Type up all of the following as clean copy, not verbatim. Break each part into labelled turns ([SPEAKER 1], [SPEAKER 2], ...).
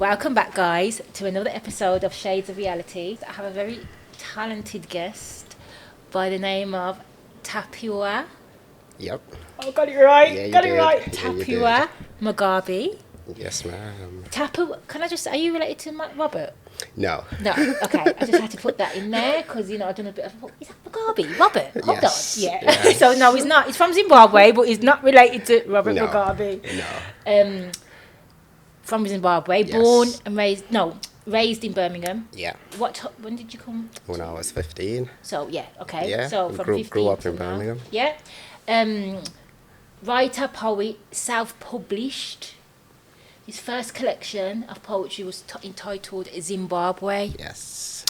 [SPEAKER 1] Welcome back, guys, to another episode of Shades of Reality. I have a very talented guest by the name of Tapiwa.
[SPEAKER 2] Yep.
[SPEAKER 1] Oh, got it right.
[SPEAKER 2] Yeah, you
[SPEAKER 1] got it
[SPEAKER 2] did.
[SPEAKER 1] right.
[SPEAKER 2] Yeah, you
[SPEAKER 1] Tapiwa Mugabe.
[SPEAKER 2] Yes, ma'am.
[SPEAKER 1] Can I just, are you related to Robert?
[SPEAKER 2] No.
[SPEAKER 1] No, okay. I just had to put that in there because, I've done a bit of, is that Mugabe? Robert? Hold
[SPEAKER 2] Yes.
[SPEAKER 1] on. Yeah.
[SPEAKER 2] Yes.
[SPEAKER 1] So, no, he's not. He's from Zimbabwe, but he's not related to Robert
[SPEAKER 2] No.
[SPEAKER 1] Mugabe.
[SPEAKER 2] No.
[SPEAKER 1] From Zimbabwe,
[SPEAKER 2] Yes.
[SPEAKER 1] born and raised in Birmingham.
[SPEAKER 2] Yeah.
[SPEAKER 1] When did you come?
[SPEAKER 2] When I was 15.
[SPEAKER 1] So, yeah, okay.
[SPEAKER 2] Yeah.
[SPEAKER 1] So, from
[SPEAKER 2] grew
[SPEAKER 1] 15
[SPEAKER 2] up
[SPEAKER 1] to
[SPEAKER 2] in
[SPEAKER 1] now.
[SPEAKER 2] Birmingham.
[SPEAKER 1] Yeah. Writer, poet, self-published. His first collection of poetry was entitled Zimbabwe.
[SPEAKER 2] Yes.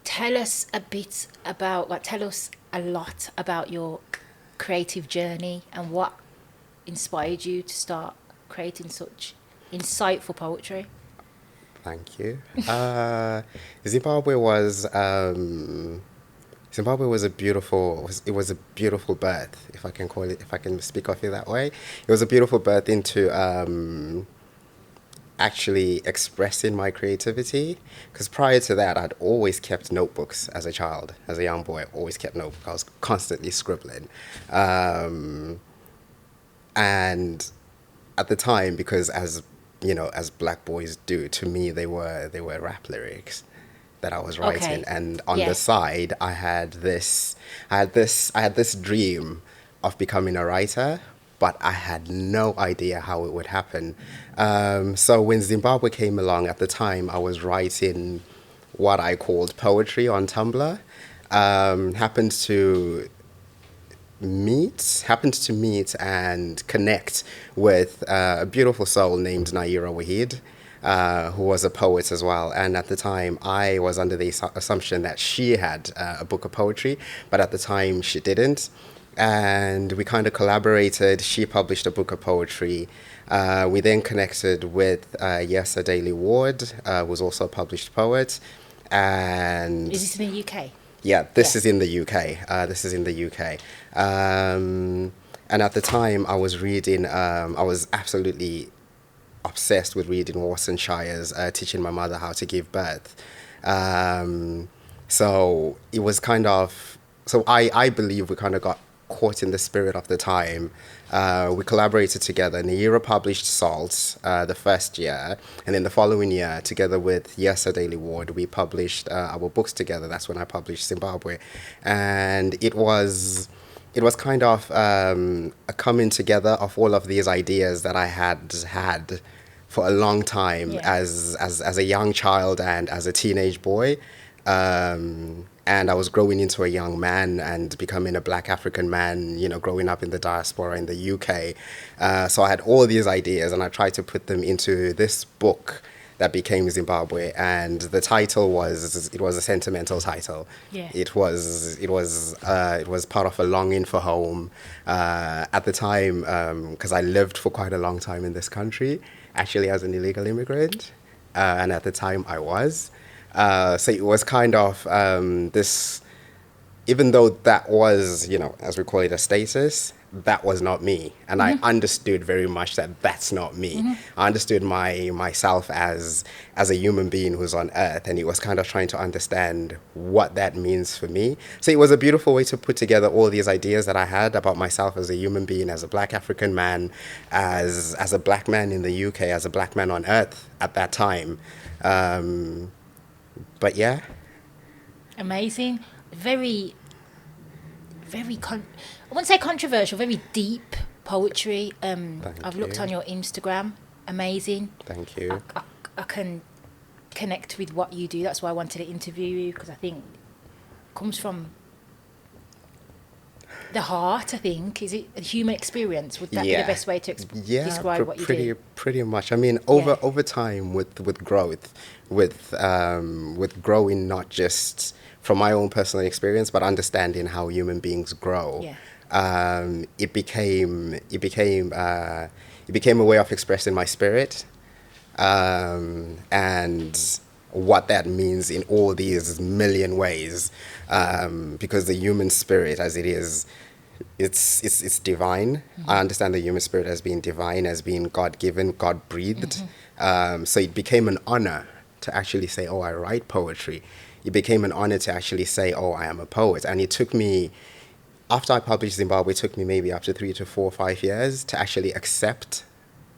[SPEAKER 1] Tell us a lot about your creative journey and what inspired you to start creating such insightful poetry.
[SPEAKER 2] Thank you. Zimbabwe was a beautiful birth, if I can call it, if I can speak of it that way. It was a beautiful birth into actually expressing my creativity, because prior to that I'd always kept notebooks as a child. As a young boy, I always kept notebooks. I was constantly scribbling, and at the time, because as black boys do, to me they were rap lyrics that I was writing.
[SPEAKER 1] Okay.
[SPEAKER 2] And on the side I had this dream of becoming a writer, but I had no idea how it would happen. So when Zimbabwe came along, at the time I was writing what I called poetry on Tumblr. Happened to meet and connect with a beautiful soul named Naira Wahid, who was a poet as well. And at the time, I was under the assumption that she had a book of poetry, but at the time she didn't. And we kind of collaborated. She published a book of poetry. We then connected with Yesa Daly Ward, who was also a published poet. And
[SPEAKER 1] Is this in the UK?
[SPEAKER 2] Yeah, this is in the UK. And at the time, I was reading. I was absolutely obsessed with reading Watson Shire's Teaching My Mother How to Give Birth. So it was kind of. So I believe we kind of got caught in the spirit of the time. We collaborated together. Naira published Salt the first year, and then the following year, together with Yesa Daly Ward, we published our books together. That's when I published Zimbabwe, and it was kind of a coming together of all of these ideas that I had for a long time as a young child and as a teenage boy. And I was growing into a young man and becoming a black African man, growing up in the diaspora in the UK. So I had all these ideas and I tried to put them into this book that became Zimbabwe. And the title was a sentimental title.
[SPEAKER 1] Yeah.
[SPEAKER 2] It was part of a longing for home. At the time, because I lived for quite a long time in this country, actually as an illegal immigrant. And at the time I was. So it was kind of this, even though that was, as we call it, a status, that was not me. And I understood very much that that's not me. I understood myself as a human being who's on earth. And it was kind of trying to understand what that means for me. So it was a beautiful way to put together all these ideas that I had about myself as a human being, as a black African man, as a black man in the UK, as a black man on earth at that time. But yeah.
[SPEAKER 1] Amazing. Very, very, I wouldn't say controversial, very deep poetry. I've looked on your Instagram. Amazing.
[SPEAKER 2] Thank you.
[SPEAKER 1] I can connect with what you do. That's why I wanted to interview you, because I think it comes from the heart, I think. Is it a human experience? Would that be the best way to describe what you do?
[SPEAKER 2] Pretty much. I mean, over time with growth, with growing not just from my own personal experience, but understanding how human beings grow.
[SPEAKER 1] Yeah.
[SPEAKER 2] It became a way of expressing my spirit, and what that means in all these million ways, because the human spirit, as it is, it's divine. I understand the human spirit as being divine, as being God-given, God-breathed. So it became an honor to actually say, oh, I write poetry. It became an honor to actually say, oh, I am a poet. And it took me, after I published Zimbabwe, it took me maybe up to 3 to 4 or 5 years to actually accept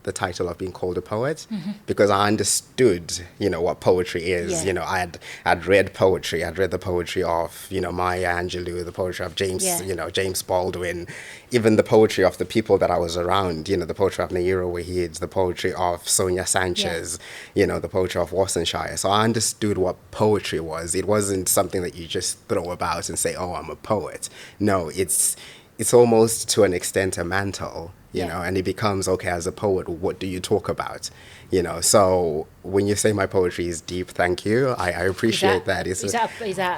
[SPEAKER 2] the title of being called a poet, because I understood, what poetry is.
[SPEAKER 1] Yeah.
[SPEAKER 2] I'd read poetry. I'd read the poetry of, Maya Angelou, the poetry of James,
[SPEAKER 1] Yeah.
[SPEAKER 2] James Baldwin, even the poetry of the people that I was around, the poetry of Nairo Wahid, the poetry of Sonia Sanchez, the poetry of Wassenshire. So I understood what poetry was. It wasn't something that you just throw about and say, oh, I'm a poet. No, it's almost to an extent a mantle, and it becomes, okay, as a poet, what do you talk about? So when you say my poetry is deep, thank you. I appreciate that.
[SPEAKER 1] Is that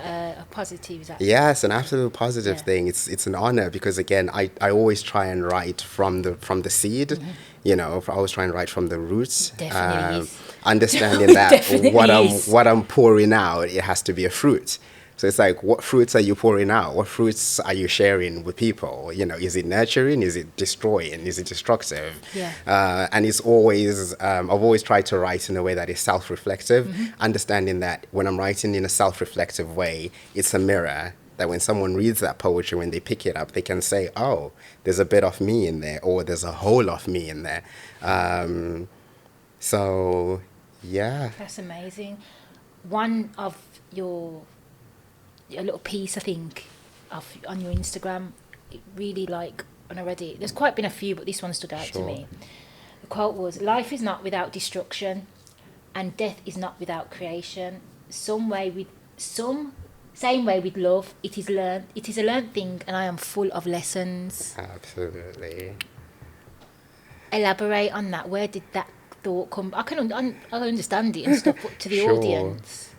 [SPEAKER 1] a positive? Is that?
[SPEAKER 2] Yeah, it's an absolute positive
[SPEAKER 1] Yeah.
[SPEAKER 2] thing. It's an honor, because again, I always try and write from the seed. I always try and write from the roots.
[SPEAKER 1] Definitely is.
[SPEAKER 2] Understanding that
[SPEAKER 1] Definitely is.
[SPEAKER 2] what I'm pouring out, it has to be a fruit. So it's like, what fruits are you pouring out? What fruits are you sharing with people? Is it nurturing? Is it destroying? Is it destructive?
[SPEAKER 1] Yeah.
[SPEAKER 2] And it's always, I've always tried to write in a way that is self-reflective, understanding that when I'm writing in a self-reflective way, it's a mirror. That when someone reads that poetry, when they pick it up, they can say, oh, there's a bit of me in there, or there's a whole of me in there. So, yeah.
[SPEAKER 1] That's amazing. One of a little piece, I think, on your Instagram, it really when I read it, there's quite been a few, but this one stood out to
[SPEAKER 2] Sure.
[SPEAKER 1] me. The quote was, "Life is not without destruction, and death is not without creation. Same way with love, it is a learned thing, and I am full of lessons."
[SPEAKER 2] Absolutely.
[SPEAKER 1] Elaborate on that. Where did that thought come? I can understand it and stuff, but to the
[SPEAKER 2] Sure.
[SPEAKER 1] audience,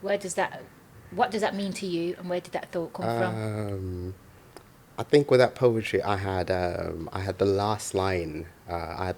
[SPEAKER 1] what does that mean to you, and where did that thought come from?
[SPEAKER 2] I think with that poetry, I had the last line. I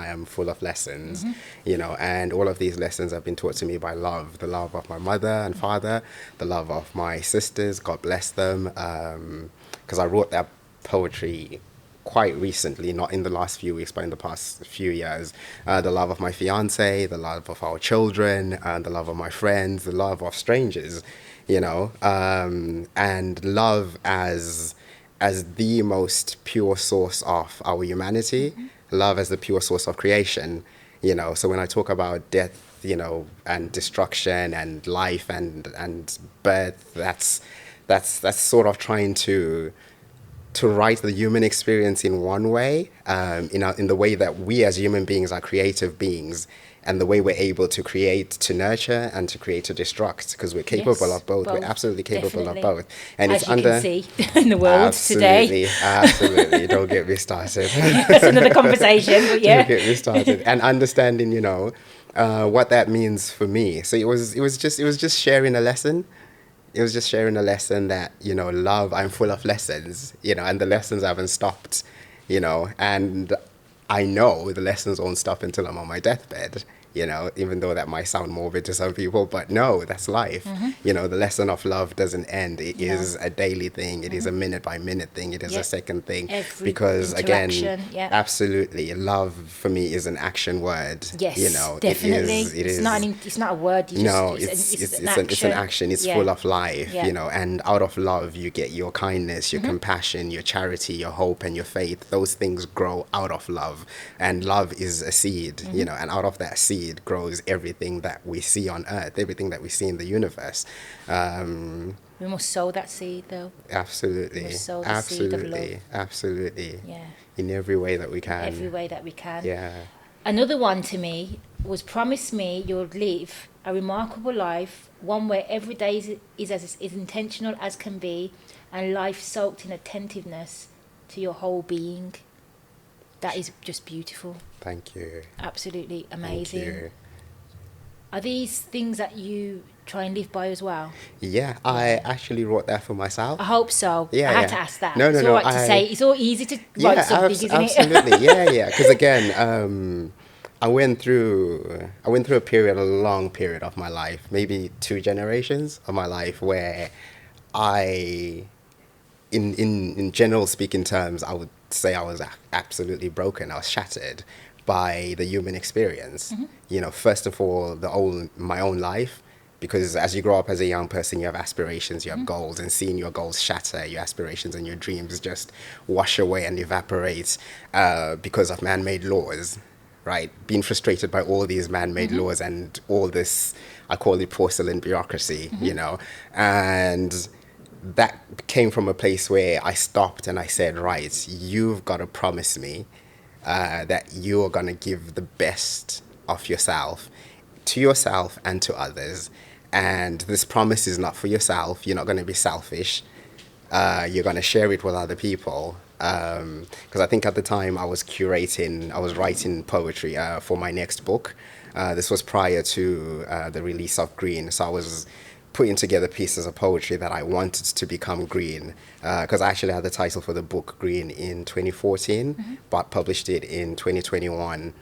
[SPEAKER 2] am full of lessons, and all of these lessons have been taught to me by love, the love of my mother and father, the love of my sisters, God bless them, because I wrote that poetry quite recently, not in the last few weeks, but in the past few years. The love of my fiance, the love of our children, the love of my friends, the love of strangers, and love as the most pure source of our humanity, love as the pure source of creation, So when I talk about death, and destruction and life and birth, that's sort of trying to write the human experience in one way, in the way that we as human beings are creative beings, and the way we're able to create, to nurture, and to create, to destruct, because we're capable
[SPEAKER 1] Yes,
[SPEAKER 2] of both. We're
[SPEAKER 1] both,
[SPEAKER 2] absolutely capable
[SPEAKER 1] definitely.
[SPEAKER 2] of both. And
[SPEAKER 1] As
[SPEAKER 2] it's
[SPEAKER 1] you
[SPEAKER 2] under...
[SPEAKER 1] can see in the world today.
[SPEAKER 2] Absolutely. Don't get me started.
[SPEAKER 1] That's another conversation, but yeah.
[SPEAKER 2] Don't get me started. And understanding, what that means for me. So it was just sharing a lesson. It was just sharing a lesson that, love, I'm full of lessons, and the lessons haven't stopped, and I know the lessons won't stop until I'm on my deathbed, even though that might sound morbid to some people, but no, that's life. The lesson of love doesn't end. It is a daily thing. It is a minute by minute thing. It is a second thing.
[SPEAKER 1] Every
[SPEAKER 2] because again,
[SPEAKER 1] interaction,
[SPEAKER 2] absolutely, love for me is an action word.
[SPEAKER 1] Yes,
[SPEAKER 2] definitely.
[SPEAKER 1] It's not a word.
[SPEAKER 2] It's an action. It's full of life,
[SPEAKER 1] Yeah.
[SPEAKER 2] and out of love, you get your kindness, your compassion, your charity, your hope, and your faith. Those things grow out of love, and love is a seed, and out of that seed grows everything that we see on earth, everything that we see in the universe.
[SPEAKER 1] We must sow that seed, though.
[SPEAKER 2] Absolutely.
[SPEAKER 1] We must sow the seed of love.
[SPEAKER 2] Absolutely.
[SPEAKER 1] Yeah.
[SPEAKER 2] In every way that we can.
[SPEAKER 1] Every way that we can.
[SPEAKER 2] Yeah.
[SPEAKER 1] Another one to me was, promise me you'll live a remarkable life, one where every day is as intentional as can be, and life soaked in attentiveness to your whole being. That is just beautiful.
[SPEAKER 2] Thank you.
[SPEAKER 1] Absolutely amazing.
[SPEAKER 2] Thank you.
[SPEAKER 1] Are these things that you try and live by as well?
[SPEAKER 2] Yeah, I actually wrote that for myself.
[SPEAKER 1] I hope so.
[SPEAKER 2] Yeah,
[SPEAKER 1] I had to ask that.
[SPEAKER 2] No,
[SPEAKER 1] it's all right to say. It's all easy to write something, isn't it?
[SPEAKER 2] Absolutely. Yeah. Because again, I went through a long period of my life, maybe 2 generations of my life, where in general speaking terms, I would say I was absolutely broken. I was shattered. by the human experience. You know, first of all, my own life, because as you grow up as a young person, you have aspirations, you have goals, and seeing your goals shatter, your aspirations and your dreams just wash away and evaporate because of man-made laws, right? Being frustrated by all these man-made laws and all this, I call it porcelain bureaucracy, you know, and that came from a place where I stopped and I said, right, you've got to promise me that you are going to give the best of yourself to yourself and to others. And this promise is not for yourself. You're not going to be selfish. You're going to share it with other people. Because I think at the time I was writing poetry for my next book. This was prior to the release of Green. So I was putting together pieces of poetry that I wanted to become Green. Because I actually had the title for the book Green in 2014, but published it in 2021.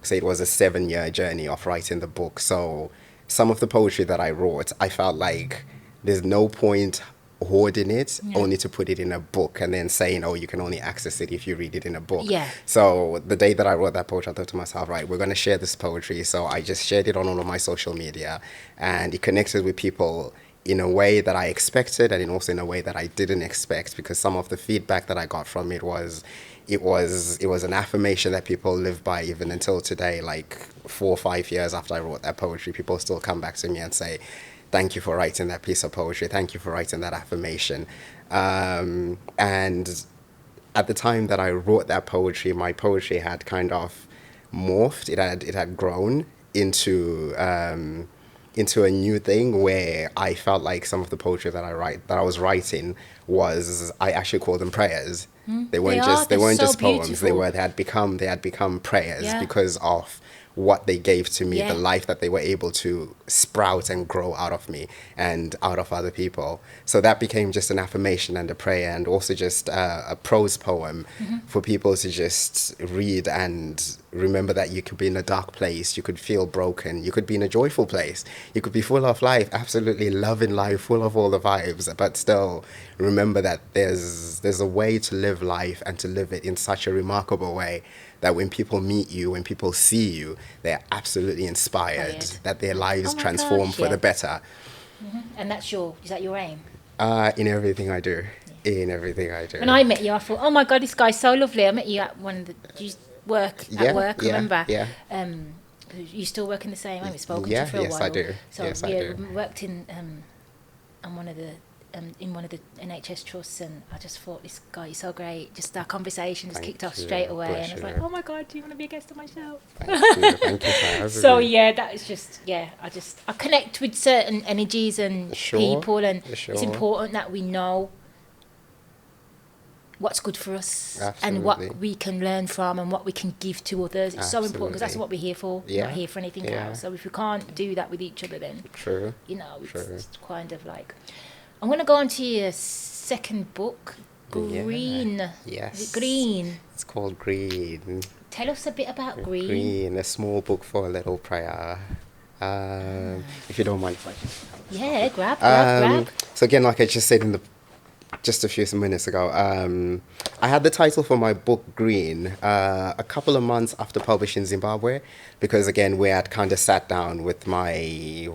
[SPEAKER 2] So it was a 7-year journey of writing the book. So some of the poetry that I wrote, I felt like there's no point hoarding it, only to put it in a book and then saying, oh, you can only access it if you read it in a book.
[SPEAKER 1] Yeah.
[SPEAKER 2] So the day that I wrote that poetry, I thought to myself, right, we're going to share this poetry. So I just shared it on all of my social media, and it connected with people in a way that I expected, and also in a way that I didn't expect, because some of the feedback that I got from it was an affirmation that people live by even until today. Like 4 or 5 years after I wrote that poetry, people still come back to me and say, thank you for writing that piece of poetry. Thank you for writing that affirmation. And at the time that I wrote that poetry, my poetry had kind of morphed. It had grown into a new thing where I felt like some of the poetry that I was writing I actually call them prayers. They weren't just poems. They had become prayers because of what they gave to me, the life that they were able to sprout and grow out of me and out of other people. So that became just an affirmation and a prayer, and also just a prose poem for people to just read and remember that you could be in a dark place, you could feel broken, you could be in a joyful place, you could be full of life, absolutely loving life, full of all the vibes, but still remember that there's a way to live life and to live it in such a remarkable way that when people meet you, when people see you, they're absolutely inspired, that their lives transform for the better.
[SPEAKER 1] And is that your aim?
[SPEAKER 2] In everything I do. In everything I do.
[SPEAKER 1] When I met you, I thought, oh my God, this guy's so lovely. I met you at you work, remember?
[SPEAKER 2] Yeah.
[SPEAKER 1] You still work in the same, I haven't spoken to you for a while.
[SPEAKER 2] Yes, I do.
[SPEAKER 1] So
[SPEAKER 2] yes, I do.
[SPEAKER 1] We worked in one of the NHS trusts, and I just thought, this guy is so great. Just our conversation just kicked off straight away, and I was like, oh my God, do you want to be a guest on my show?
[SPEAKER 2] Thank you for having
[SPEAKER 1] So
[SPEAKER 2] me.
[SPEAKER 1] that is just, I connect with certain energies and people, and it's important that we know what's good for us and what we can learn from and what we can give to others. It's so important, because that's what we're here for. We're not here for anything else. So if we can't do that with each other, then it's kind of like. I'm going to go on to your second book, Green.
[SPEAKER 2] Yes.
[SPEAKER 1] Is it Green?
[SPEAKER 2] It's called Green.
[SPEAKER 1] Tell us a bit about Green.
[SPEAKER 2] Green, a small book for a little prayer. If you don't mind if I just...
[SPEAKER 1] grab.
[SPEAKER 2] So again, like I just said just a few minutes ago, I had the title for my book Green a couple of months after publishing Zimbabwe, because again we had kind of sat down with my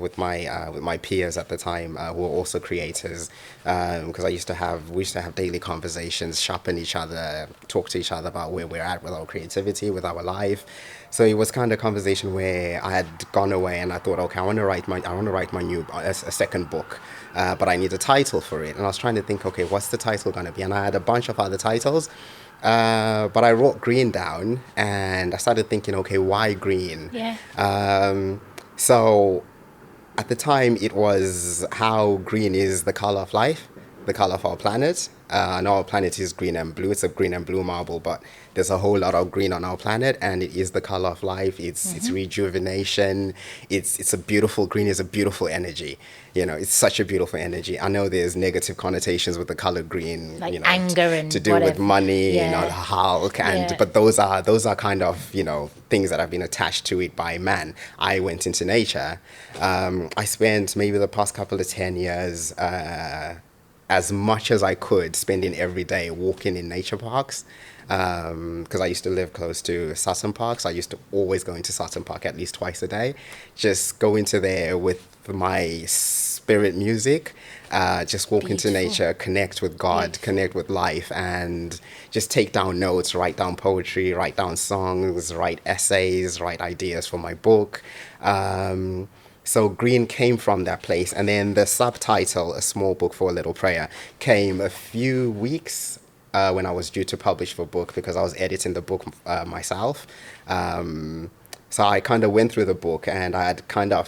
[SPEAKER 2] peers at the time who were also creators, because we used to have daily conversations, sharpen each other, talk to each other about where we're at with our creativity, with our life. So it was kind of a conversation where I had gone away and I thought, okay, I want to write a second book, but I need a title for it. And I was trying to think, okay, what's the title going to be? And I had a bunch of other titles, but I wrote Green down and I started thinking, okay, why green? So at the time it was how green is the color of life, the color of our planet. And our planet is green and blue. It's a green and blue marble, but there's a whole lot of green on our planet, and it is the color of life. It's rejuvenation. It's a beautiful green. Is a beautiful energy. It's such a beautiful energy. I know there's negative connotations with the color green,
[SPEAKER 1] like anger and
[SPEAKER 2] to do with money, the Hulk, but those are kind of things that have been attached to it by man. I went into nature. I spent maybe the past couple of 10 years. as much as I could, spending every day walking in nature parks. Because I used to live close to Sutton Park, so I used to always go into Sutton Park at least twice a day. Just go into there with my spirit music, just walk into
[SPEAKER 1] Beautiful.
[SPEAKER 2] nature, connect with God,
[SPEAKER 1] Beautiful.
[SPEAKER 2] connect with life, and just take down notes, write down poetry, write down songs, write essays, write ideas for my book. So Green came from that place. And then the subtitle, A Small Book for a Little Prayer, came a few weeks when I was due to publish the book, because I was editing the book myself. So I kind of went through the book, and I had kind of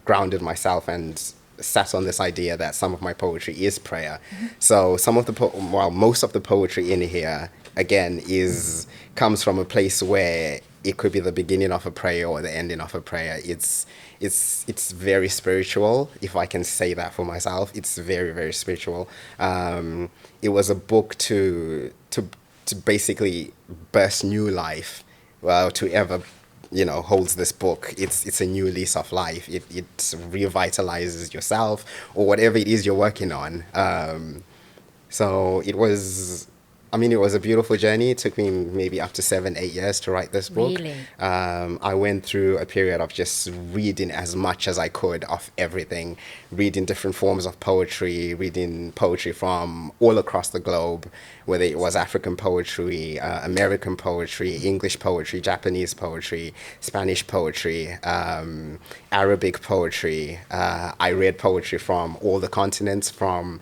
[SPEAKER 2] grounded myself and sat on this idea that some of my poetry is prayer. So some of the most of the poetry in here again comes from a place where it could be the beginning of a prayer or the ending of a prayer. It's very spiritual, if I can say that for myself. It's very, very spiritual. It was a book to basically burst new life. Well, to ever holds this book, it's a new lease of life. It revitalizes yourself or whatever it is you're working on. So it was a beautiful journey. It took me maybe up to 7-8 years to write this book.
[SPEAKER 1] Really?
[SPEAKER 2] I went through a period of just reading as much as I could of everything, reading different forms of poetry, reading poetry from all across the globe, whether it was African poetry, American poetry, English poetry, Japanese poetry, Spanish poetry, Arabic poetry. I read poetry from all the continents, from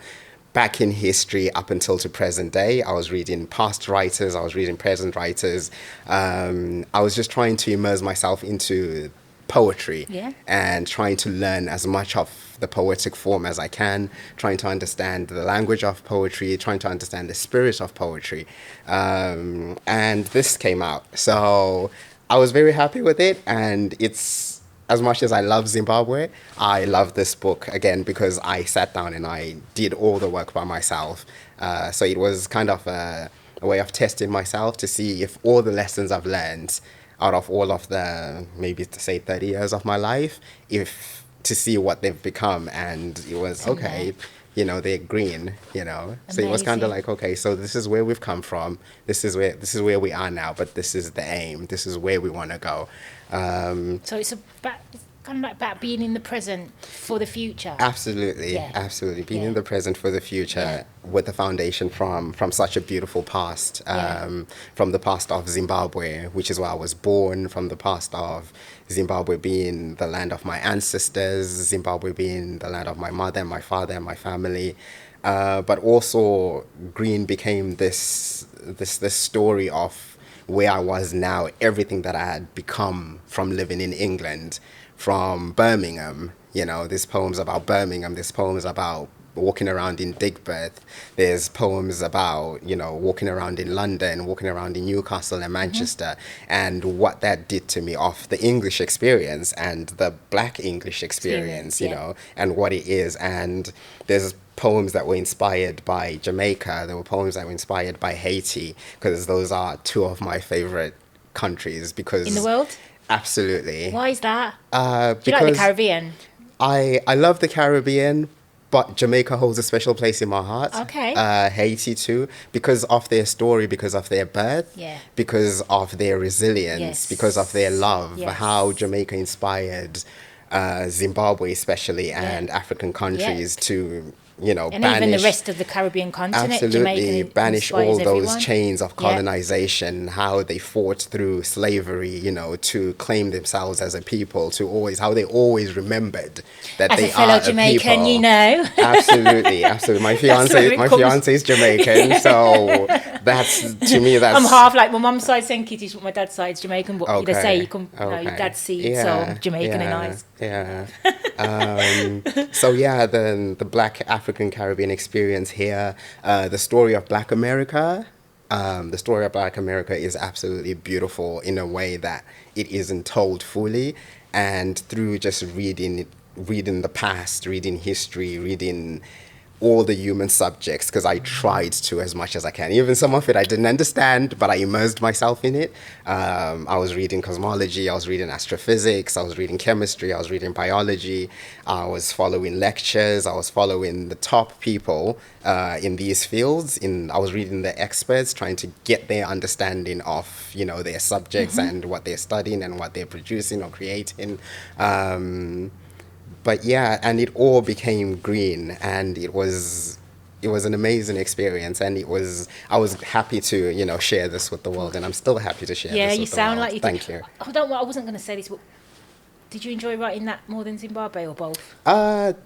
[SPEAKER 2] back in history up until to present day. I was reading past writers, I was reading present writers. I was just trying to immerse myself into poetry,
[SPEAKER 1] Yeah.
[SPEAKER 2] and trying to learn as much of the poetic form as I can, trying to understand the language of poetry, trying to understand the spirit of poetry. And this came out. So I was very happy with it, and it's, as much as I love Zimbabwe, I love this book again because I sat down and I did all the work by myself. So it was kind of a way of testing myself to see if all the lessons I've learned out of all of the, maybe to say 30 years of my life, to see what they've become. And it was, okay, they're green, So it was kind of
[SPEAKER 1] Amazing.
[SPEAKER 2] like, okay, so this is where we've come from. This is where we are now, but this is the aim. This is where we want to go.
[SPEAKER 1] So it's kind of like about being in the present for the future.
[SPEAKER 2] Absolutely,
[SPEAKER 1] Yeah.
[SPEAKER 2] absolutely. Being
[SPEAKER 1] Yeah.
[SPEAKER 2] in the present for the future, with the foundation from such a beautiful past, from the past of Zimbabwe, which is where I was born, from the past of Zimbabwe being the land of my ancestors, Zimbabwe being the land of my mother and my father and my family. But also, Green became this story of where I was now, everything that I had become from living in England, from Birmingham. There's poems about Birmingham, there's poems about walking around in Digbeth, there's poems about, walking around in London, walking around in Newcastle and Manchester, and what that did to me of the English experience and the Black English experience, and what it is. And there's poems that were inspired by Jamaica, there were poems that were inspired by Haiti, because those are two of my favorite countries. Because
[SPEAKER 1] In the world?
[SPEAKER 2] Absolutely.
[SPEAKER 1] Why is that? Do
[SPEAKER 2] Because
[SPEAKER 1] you like the Caribbean?
[SPEAKER 2] I love the Caribbean, but Jamaica holds a special place in my heart.
[SPEAKER 1] Okay.
[SPEAKER 2] Haiti too, because of their story, because of their birth,
[SPEAKER 1] Yeah.
[SPEAKER 2] because of their resilience,
[SPEAKER 1] Yes.
[SPEAKER 2] because of their love,
[SPEAKER 1] Yes.
[SPEAKER 2] how Jamaica inspired Zimbabwe especially, and African countries to,
[SPEAKER 1] And
[SPEAKER 2] banish,
[SPEAKER 1] even the rest of the Caribbean continent.
[SPEAKER 2] absolutely,
[SPEAKER 1] Jamaica
[SPEAKER 2] banish all
[SPEAKER 1] inspires
[SPEAKER 2] those
[SPEAKER 1] everyone.
[SPEAKER 2] chains of
[SPEAKER 1] Yeah.
[SPEAKER 2] colonization, how they fought through slavery, to claim themselves as a people, how they always remembered that
[SPEAKER 1] As
[SPEAKER 2] they
[SPEAKER 1] a fellow
[SPEAKER 2] are
[SPEAKER 1] Jamaican,
[SPEAKER 2] a people. Absolutely, absolutely. My
[SPEAKER 1] where it comes.
[SPEAKER 2] fiance is Jamaican, so to me that's
[SPEAKER 1] I'm half like my mum's side St Kitts, but my dad's side's Jamaican. But they say you can, your
[SPEAKER 2] okay.
[SPEAKER 1] dad's seed, so I'm Jamaican and eyes.
[SPEAKER 2] Yeah. So the Black African Caribbean experience here, the story of Black America. The story of Black America is absolutely beautiful in a way that it isn't told fully, and through just reading the past, reading history, reading all the human subjects because I tried to as much as I can. Even some of it I didn't understand, but I immersed myself in it. I was reading cosmology, I was reading astrophysics, I was reading chemistry, I was reading biology, I was following lectures, I was following the top people in these fields. I was reading the experts, trying to get their understanding of, you know, their subjects and what they're studying and what they're producing or creating. But yeah, and it all became green, and it was an amazing experience, and I was happy to, you know, share this with the world, and I'm still happy to share
[SPEAKER 1] Yeah,
[SPEAKER 2] this
[SPEAKER 1] you
[SPEAKER 2] with the
[SPEAKER 1] sound
[SPEAKER 2] world.
[SPEAKER 1] like you
[SPEAKER 2] Thank
[SPEAKER 1] did.
[SPEAKER 2] you.
[SPEAKER 1] I wasn't going to say this, but did you enjoy writing that more than Zimbabwe or both?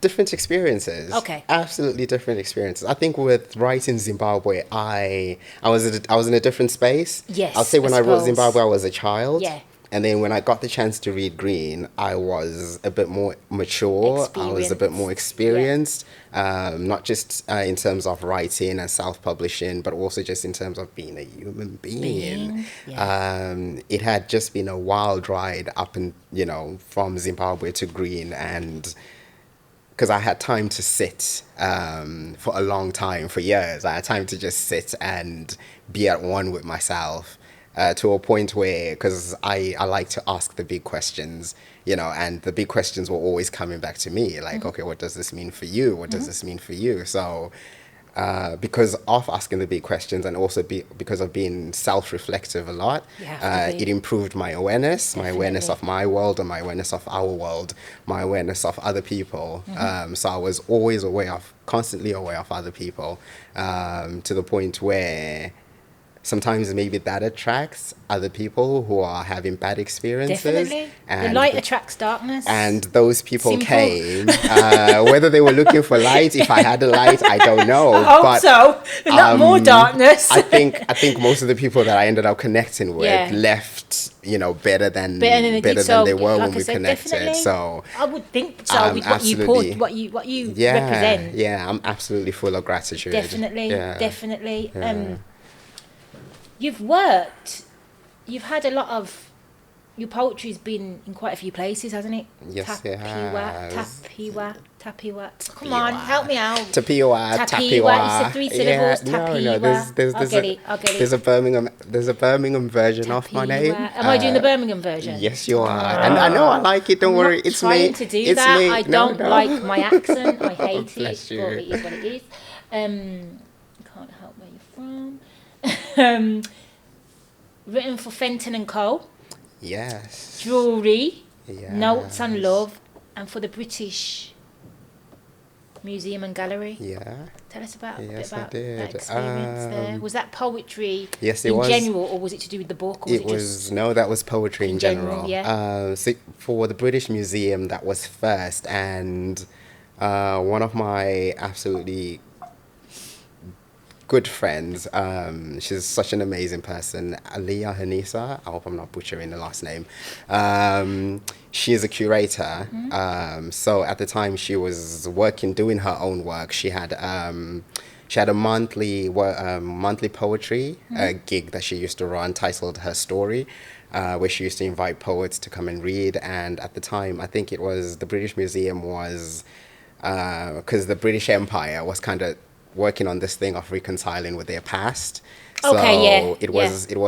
[SPEAKER 2] Different experiences.
[SPEAKER 1] Okay.
[SPEAKER 2] Absolutely different experiences. I think with writing Zimbabwe, I was in a different space.
[SPEAKER 1] Yes,
[SPEAKER 2] I'll say when
[SPEAKER 1] I
[SPEAKER 2] I wrote
[SPEAKER 1] suppose.
[SPEAKER 2] Zimbabwe, I was a child.
[SPEAKER 1] Yeah.
[SPEAKER 2] And then when I got the chance to read Green, I was a bit more mature. I was a bit more experienced, not just in terms of writing and self-publishing, but also just in terms of being a human being. It had just been a wild ride up and, you know, from Zimbabwe to Green, and because I had time to sit for a long time, for years. I had time to just sit and be at one with myself. To a point where, because I like to ask the big questions, you know, and the big questions were always coming back to me, like, okay, what does this mean for you? What does this mean for you? So, because of asking the big questions and also because of being self-reflective a lot, it improved my awareness, my awareness of my world and my awareness of our world, my awareness of other people. So I was always constantly aware of other people, to the point where sometimes maybe that attracts other people who are having bad experiences.
[SPEAKER 1] Definitely.
[SPEAKER 2] And
[SPEAKER 1] the light attracts darkness.
[SPEAKER 2] And those people
[SPEAKER 1] Simple.
[SPEAKER 2] Came. Whether they were looking for light, if I had a light, I don't know.
[SPEAKER 1] I hope so. Not more darkness.
[SPEAKER 2] I think most of the people that I ended up connecting with left, you know, better than they were when we connected. Definitely. So
[SPEAKER 1] I would think so. With what you represent.
[SPEAKER 2] Yeah, I'm absolutely full of gratitude.
[SPEAKER 1] Definitely. You've had a lot of, your poetry's been in quite a few places, hasn't it?
[SPEAKER 2] Yes, it has.
[SPEAKER 1] Tapiwa. Come on, help me out.
[SPEAKER 2] Tapiwa.
[SPEAKER 1] You said 3 syllables. Tapiwa.
[SPEAKER 2] No,
[SPEAKER 1] I'll get it.
[SPEAKER 2] There's a Birmingham version
[SPEAKER 1] Tapiwa.
[SPEAKER 2] of my name.
[SPEAKER 1] Am I doing the Birmingham version?
[SPEAKER 2] Yes, you are. And I know I like it. Don't worry, it's me.
[SPEAKER 1] I'm trying to do that.
[SPEAKER 2] Me.
[SPEAKER 1] I don't like my accent. I hate
[SPEAKER 2] Bless
[SPEAKER 1] it.
[SPEAKER 2] you.
[SPEAKER 1] But it is what it is. Can't help where you're from. Written for Fenton and Co.
[SPEAKER 2] Yes.
[SPEAKER 1] Jewelry.
[SPEAKER 2] Yes.
[SPEAKER 1] Notes on Love, and for the British Museum and Gallery.
[SPEAKER 2] Yeah.
[SPEAKER 1] Tell us about that experience there. Was that poetry in general, or was it to do with the book? Or
[SPEAKER 2] that was poetry in general.
[SPEAKER 1] Yeah.
[SPEAKER 2] So for the British Museum, that was first, and one of my absolutely good friends, she's such an amazing person, Aliyah Hanisa, I hope I'm not butchering the last name. She is a curator. So at the time she was doing her own work. She had a monthly poetry gig that she used to run, titled Her Story, where she used to invite poets to come and read. And at the time, I think it was the British Museum was, because the British Empire was kind of working on this thing of reconciling with their past. So it was
[SPEAKER 1] that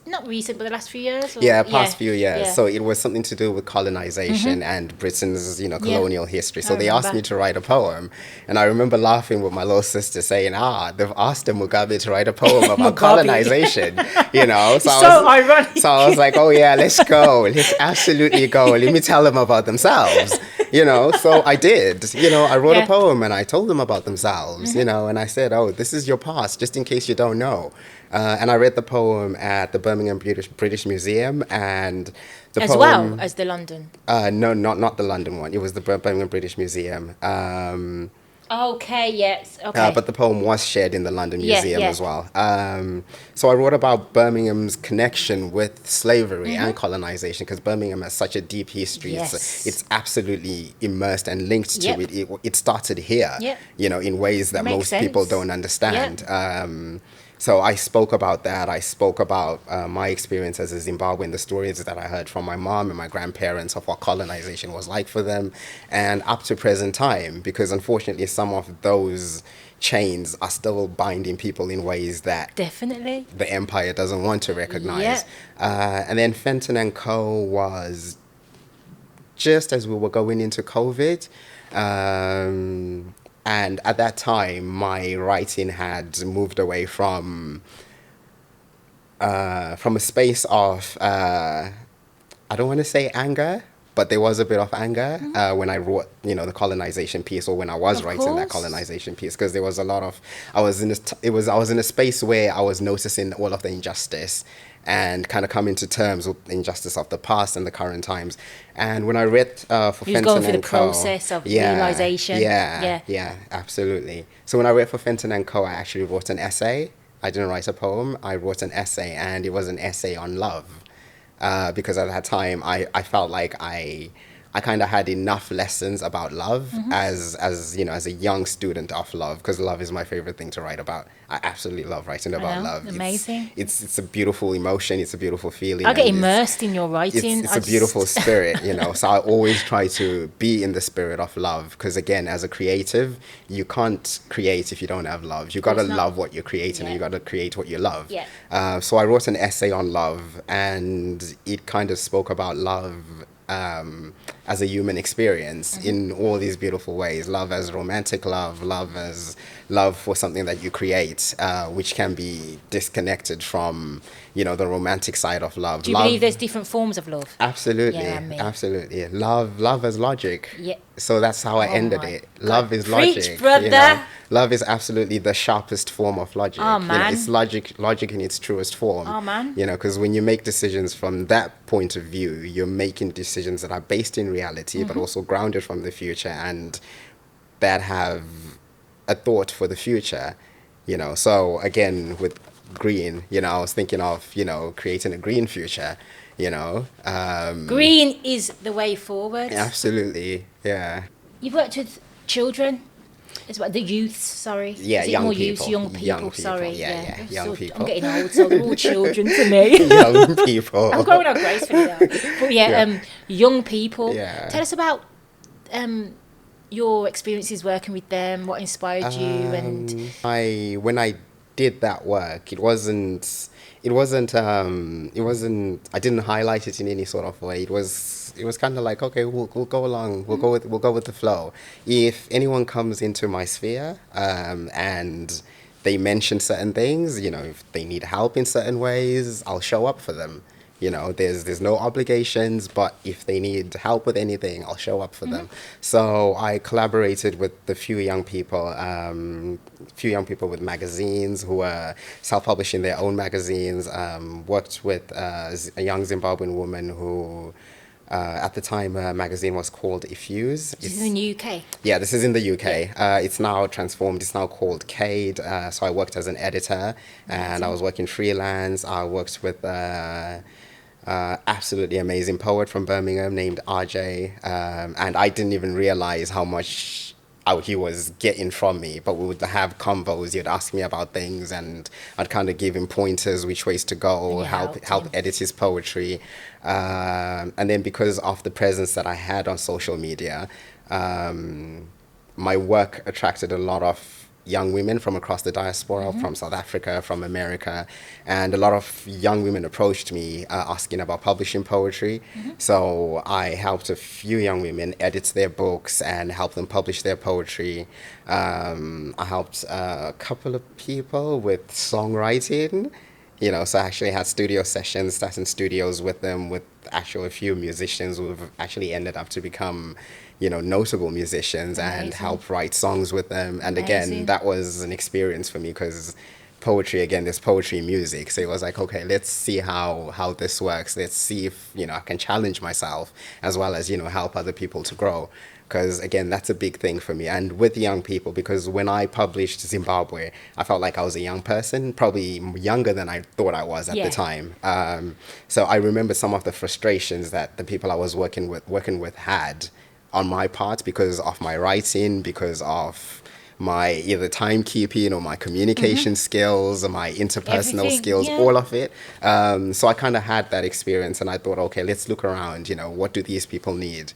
[SPEAKER 1] not recent, but the last few years?
[SPEAKER 2] Few years. Yeah. So it was something to do with colonization and Britain's, colonial history. So they asked me to write a poem. And I remember laughing with my little sister saying, they've asked Mugabe to write a poem about colonization, So
[SPEAKER 1] ironic.
[SPEAKER 2] So I was like, oh yeah, let's go. Let's absolutely go. Let me tell them about themselves. So I did. I wrote a poem and I told them about themselves, and I said, this is your past, just in case you don't know. And I read the poem at the Birmingham British Museum, and the
[SPEAKER 1] poem... As well as the London?
[SPEAKER 2] No, not the London one. It was the Birmingham British Museum.
[SPEAKER 1] Okay, yes, okay.
[SPEAKER 2] But the poem was shared in the London Museum as well. So I wrote about Birmingham's connection with slavery and colonization, because Birmingham has such a deep history.
[SPEAKER 1] Yes.
[SPEAKER 2] It's absolutely immersed and linked to it. It started here, in ways that most people don't understand. So I spoke about that. I spoke about my experience as a Zimbabwean, the stories that I heard from my mom and my grandparents of what colonization was like for them, and up to present time, because unfortunately some of those chains are still binding people in ways that
[SPEAKER 1] Definitely.
[SPEAKER 2] the empire doesn't want to
[SPEAKER 1] Yeah.
[SPEAKER 2] recognize. And then Fenton and Co. was just as we were going into COVID. And at that time, my writing had moved away from a space of, I don't want to say anger, but there was a bit of anger when I wrote, the colonization piece, or when I was
[SPEAKER 1] Of
[SPEAKER 2] writing that
[SPEAKER 1] course.
[SPEAKER 2] colonization piece, because there was a lot of, I was in a space where I was noticing all of the injustice and kind of coming to terms with the injustice of the past and the current times. And when I read for
[SPEAKER 1] You was
[SPEAKER 2] Fenton
[SPEAKER 1] going through the
[SPEAKER 2] and Co,
[SPEAKER 1] process of realization.
[SPEAKER 2] yeah, absolutely. So when I read for Fenton and Co, I actually wrote an essay. I didn't write a poem. I wrote an essay, and it was an essay on love. Because at that time, I felt like I kind of had enough lessons about love as a young student of love, because love is my favorite thing to write about. I absolutely love writing about
[SPEAKER 1] know,
[SPEAKER 2] love.
[SPEAKER 1] amazing.
[SPEAKER 2] It's a beautiful emotion. It's a beautiful feeling.
[SPEAKER 1] I get
[SPEAKER 2] and
[SPEAKER 1] immersed in your writing.
[SPEAKER 2] it's a beautiful spirit. So I always try to be in the spirit of love, because again, as a creative, you can't create if you don't have love. You got to
[SPEAKER 1] course not.
[SPEAKER 2] love what you're creating, and you got to create what you love.
[SPEAKER 1] Yeah.
[SPEAKER 2] So I wrote an essay on love, and it kind of spoke about love as a human experience in all these beautiful ways. Love as romantic love, love as love for something that you create, which can be disconnected from, the romantic side of love.
[SPEAKER 1] Do you believe there's different forms of love?
[SPEAKER 2] Absolutely,
[SPEAKER 1] Yeah, me.
[SPEAKER 2] absolutely. Love as logic.
[SPEAKER 1] Yeah.
[SPEAKER 2] So that's how I
[SPEAKER 1] Oh
[SPEAKER 2] ended
[SPEAKER 1] my
[SPEAKER 2] it.
[SPEAKER 1] God.
[SPEAKER 2] Love is
[SPEAKER 1] Preach,
[SPEAKER 2] logic.
[SPEAKER 1] brother.
[SPEAKER 2] Love is absolutely the sharpest form of logic.
[SPEAKER 1] Oh, man.
[SPEAKER 2] It's logic in its truest form.
[SPEAKER 1] Oh, man.
[SPEAKER 2] Because when you make decisions from that point of view, you're making decisions that are based in reality, but also grounded from the future, and that have a thought for the future. So again, with green, I was thinking of, creating a green future.
[SPEAKER 1] Green is the way forward.
[SPEAKER 2] Absolutely, yeah.
[SPEAKER 1] You've worked with children. It's about the youths, sorry.
[SPEAKER 2] Yeah,
[SPEAKER 1] Is it
[SPEAKER 2] young
[SPEAKER 1] more
[SPEAKER 2] people.
[SPEAKER 1] youths, young people,
[SPEAKER 2] Young people,
[SPEAKER 1] sorry.
[SPEAKER 2] yeah, young
[SPEAKER 1] So
[SPEAKER 2] people.
[SPEAKER 1] I'm getting old, so they're all children to me.
[SPEAKER 2] Young people.
[SPEAKER 1] I'm growing up gracefully now. But
[SPEAKER 2] Yeah.
[SPEAKER 1] young people.
[SPEAKER 2] Yeah.
[SPEAKER 1] Tell us about your experiences working with them, what inspired you, and
[SPEAKER 2] When I did that work, it wasn't I didn't highlight it in any sort of way. It was kind of like, okay, we'll go along, we'll go with the flow. If anyone comes into my sphere and they mention certain things, if they need help in certain ways, I'll show up for them. There's no obligations, but if they need help with anything, I'll show up for them. So I collaborated with a few young people with magazines who were self-publishing their own magazines. Worked with a young Zimbabwean woman who, at the time, her magazine was called Effuse.
[SPEAKER 1] this is in the UK.
[SPEAKER 2] Yeah, this is in the UK. It's now transformed. It's now called Cade. So I worked as an editor, and I was working freelance. I worked with absolutely amazing poet from Birmingham named RJ, and I didn't even realize how much he was getting from me. But we would have convos. He'd ask me about things, and I'd kind of give him pointers which ways to go,
[SPEAKER 1] And you
[SPEAKER 2] help
[SPEAKER 1] helped him.
[SPEAKER 2] edit his poetry, and then because of the presence that I had on social media, my work attracted a lot of young women from across the diaspora, from South Africa, from America, and a lot of young women approached me asking about publishing poetry. So I helped a few young women edit their books and help them publish their poetry. I helped a couple of people with songwriting. So I actually had studio sessions, sat in studios with them, with actually a few musicians who've actually ended up to become, notable musicians, and
[SPEAKER 1] Amazing.
[SPEAKER 2] help write songs with them. And again,
[SPEAKER 1] Amazing.
[SPEAKER 2] that was an experience for me, because poetry, again, there's poetry and music. So it was like, okay, let's see how this works. Let's see if, I can challenge myself, as well as, help other people to grow. Because again, that's a big thing for me. And with young people, because when I published Zimbabwe, I felt like I was a young person, probably younger than I thought I was at
[SPEAKER 1] Yeah.
[SPEAKER 2] the time. So I remember some of the frustrations that the people I was working with had on my part, because of my writing, because of my either timekeeping or my communication skills or my interpersonal
[SPEAKER 1] Everything,
[SPEAKER 2] skills,
[SPEAKER 1] yeah.
[SPEAKER 2] all of it. So I kind of had that experience, and I thought, okay, let's look around. What do these people need?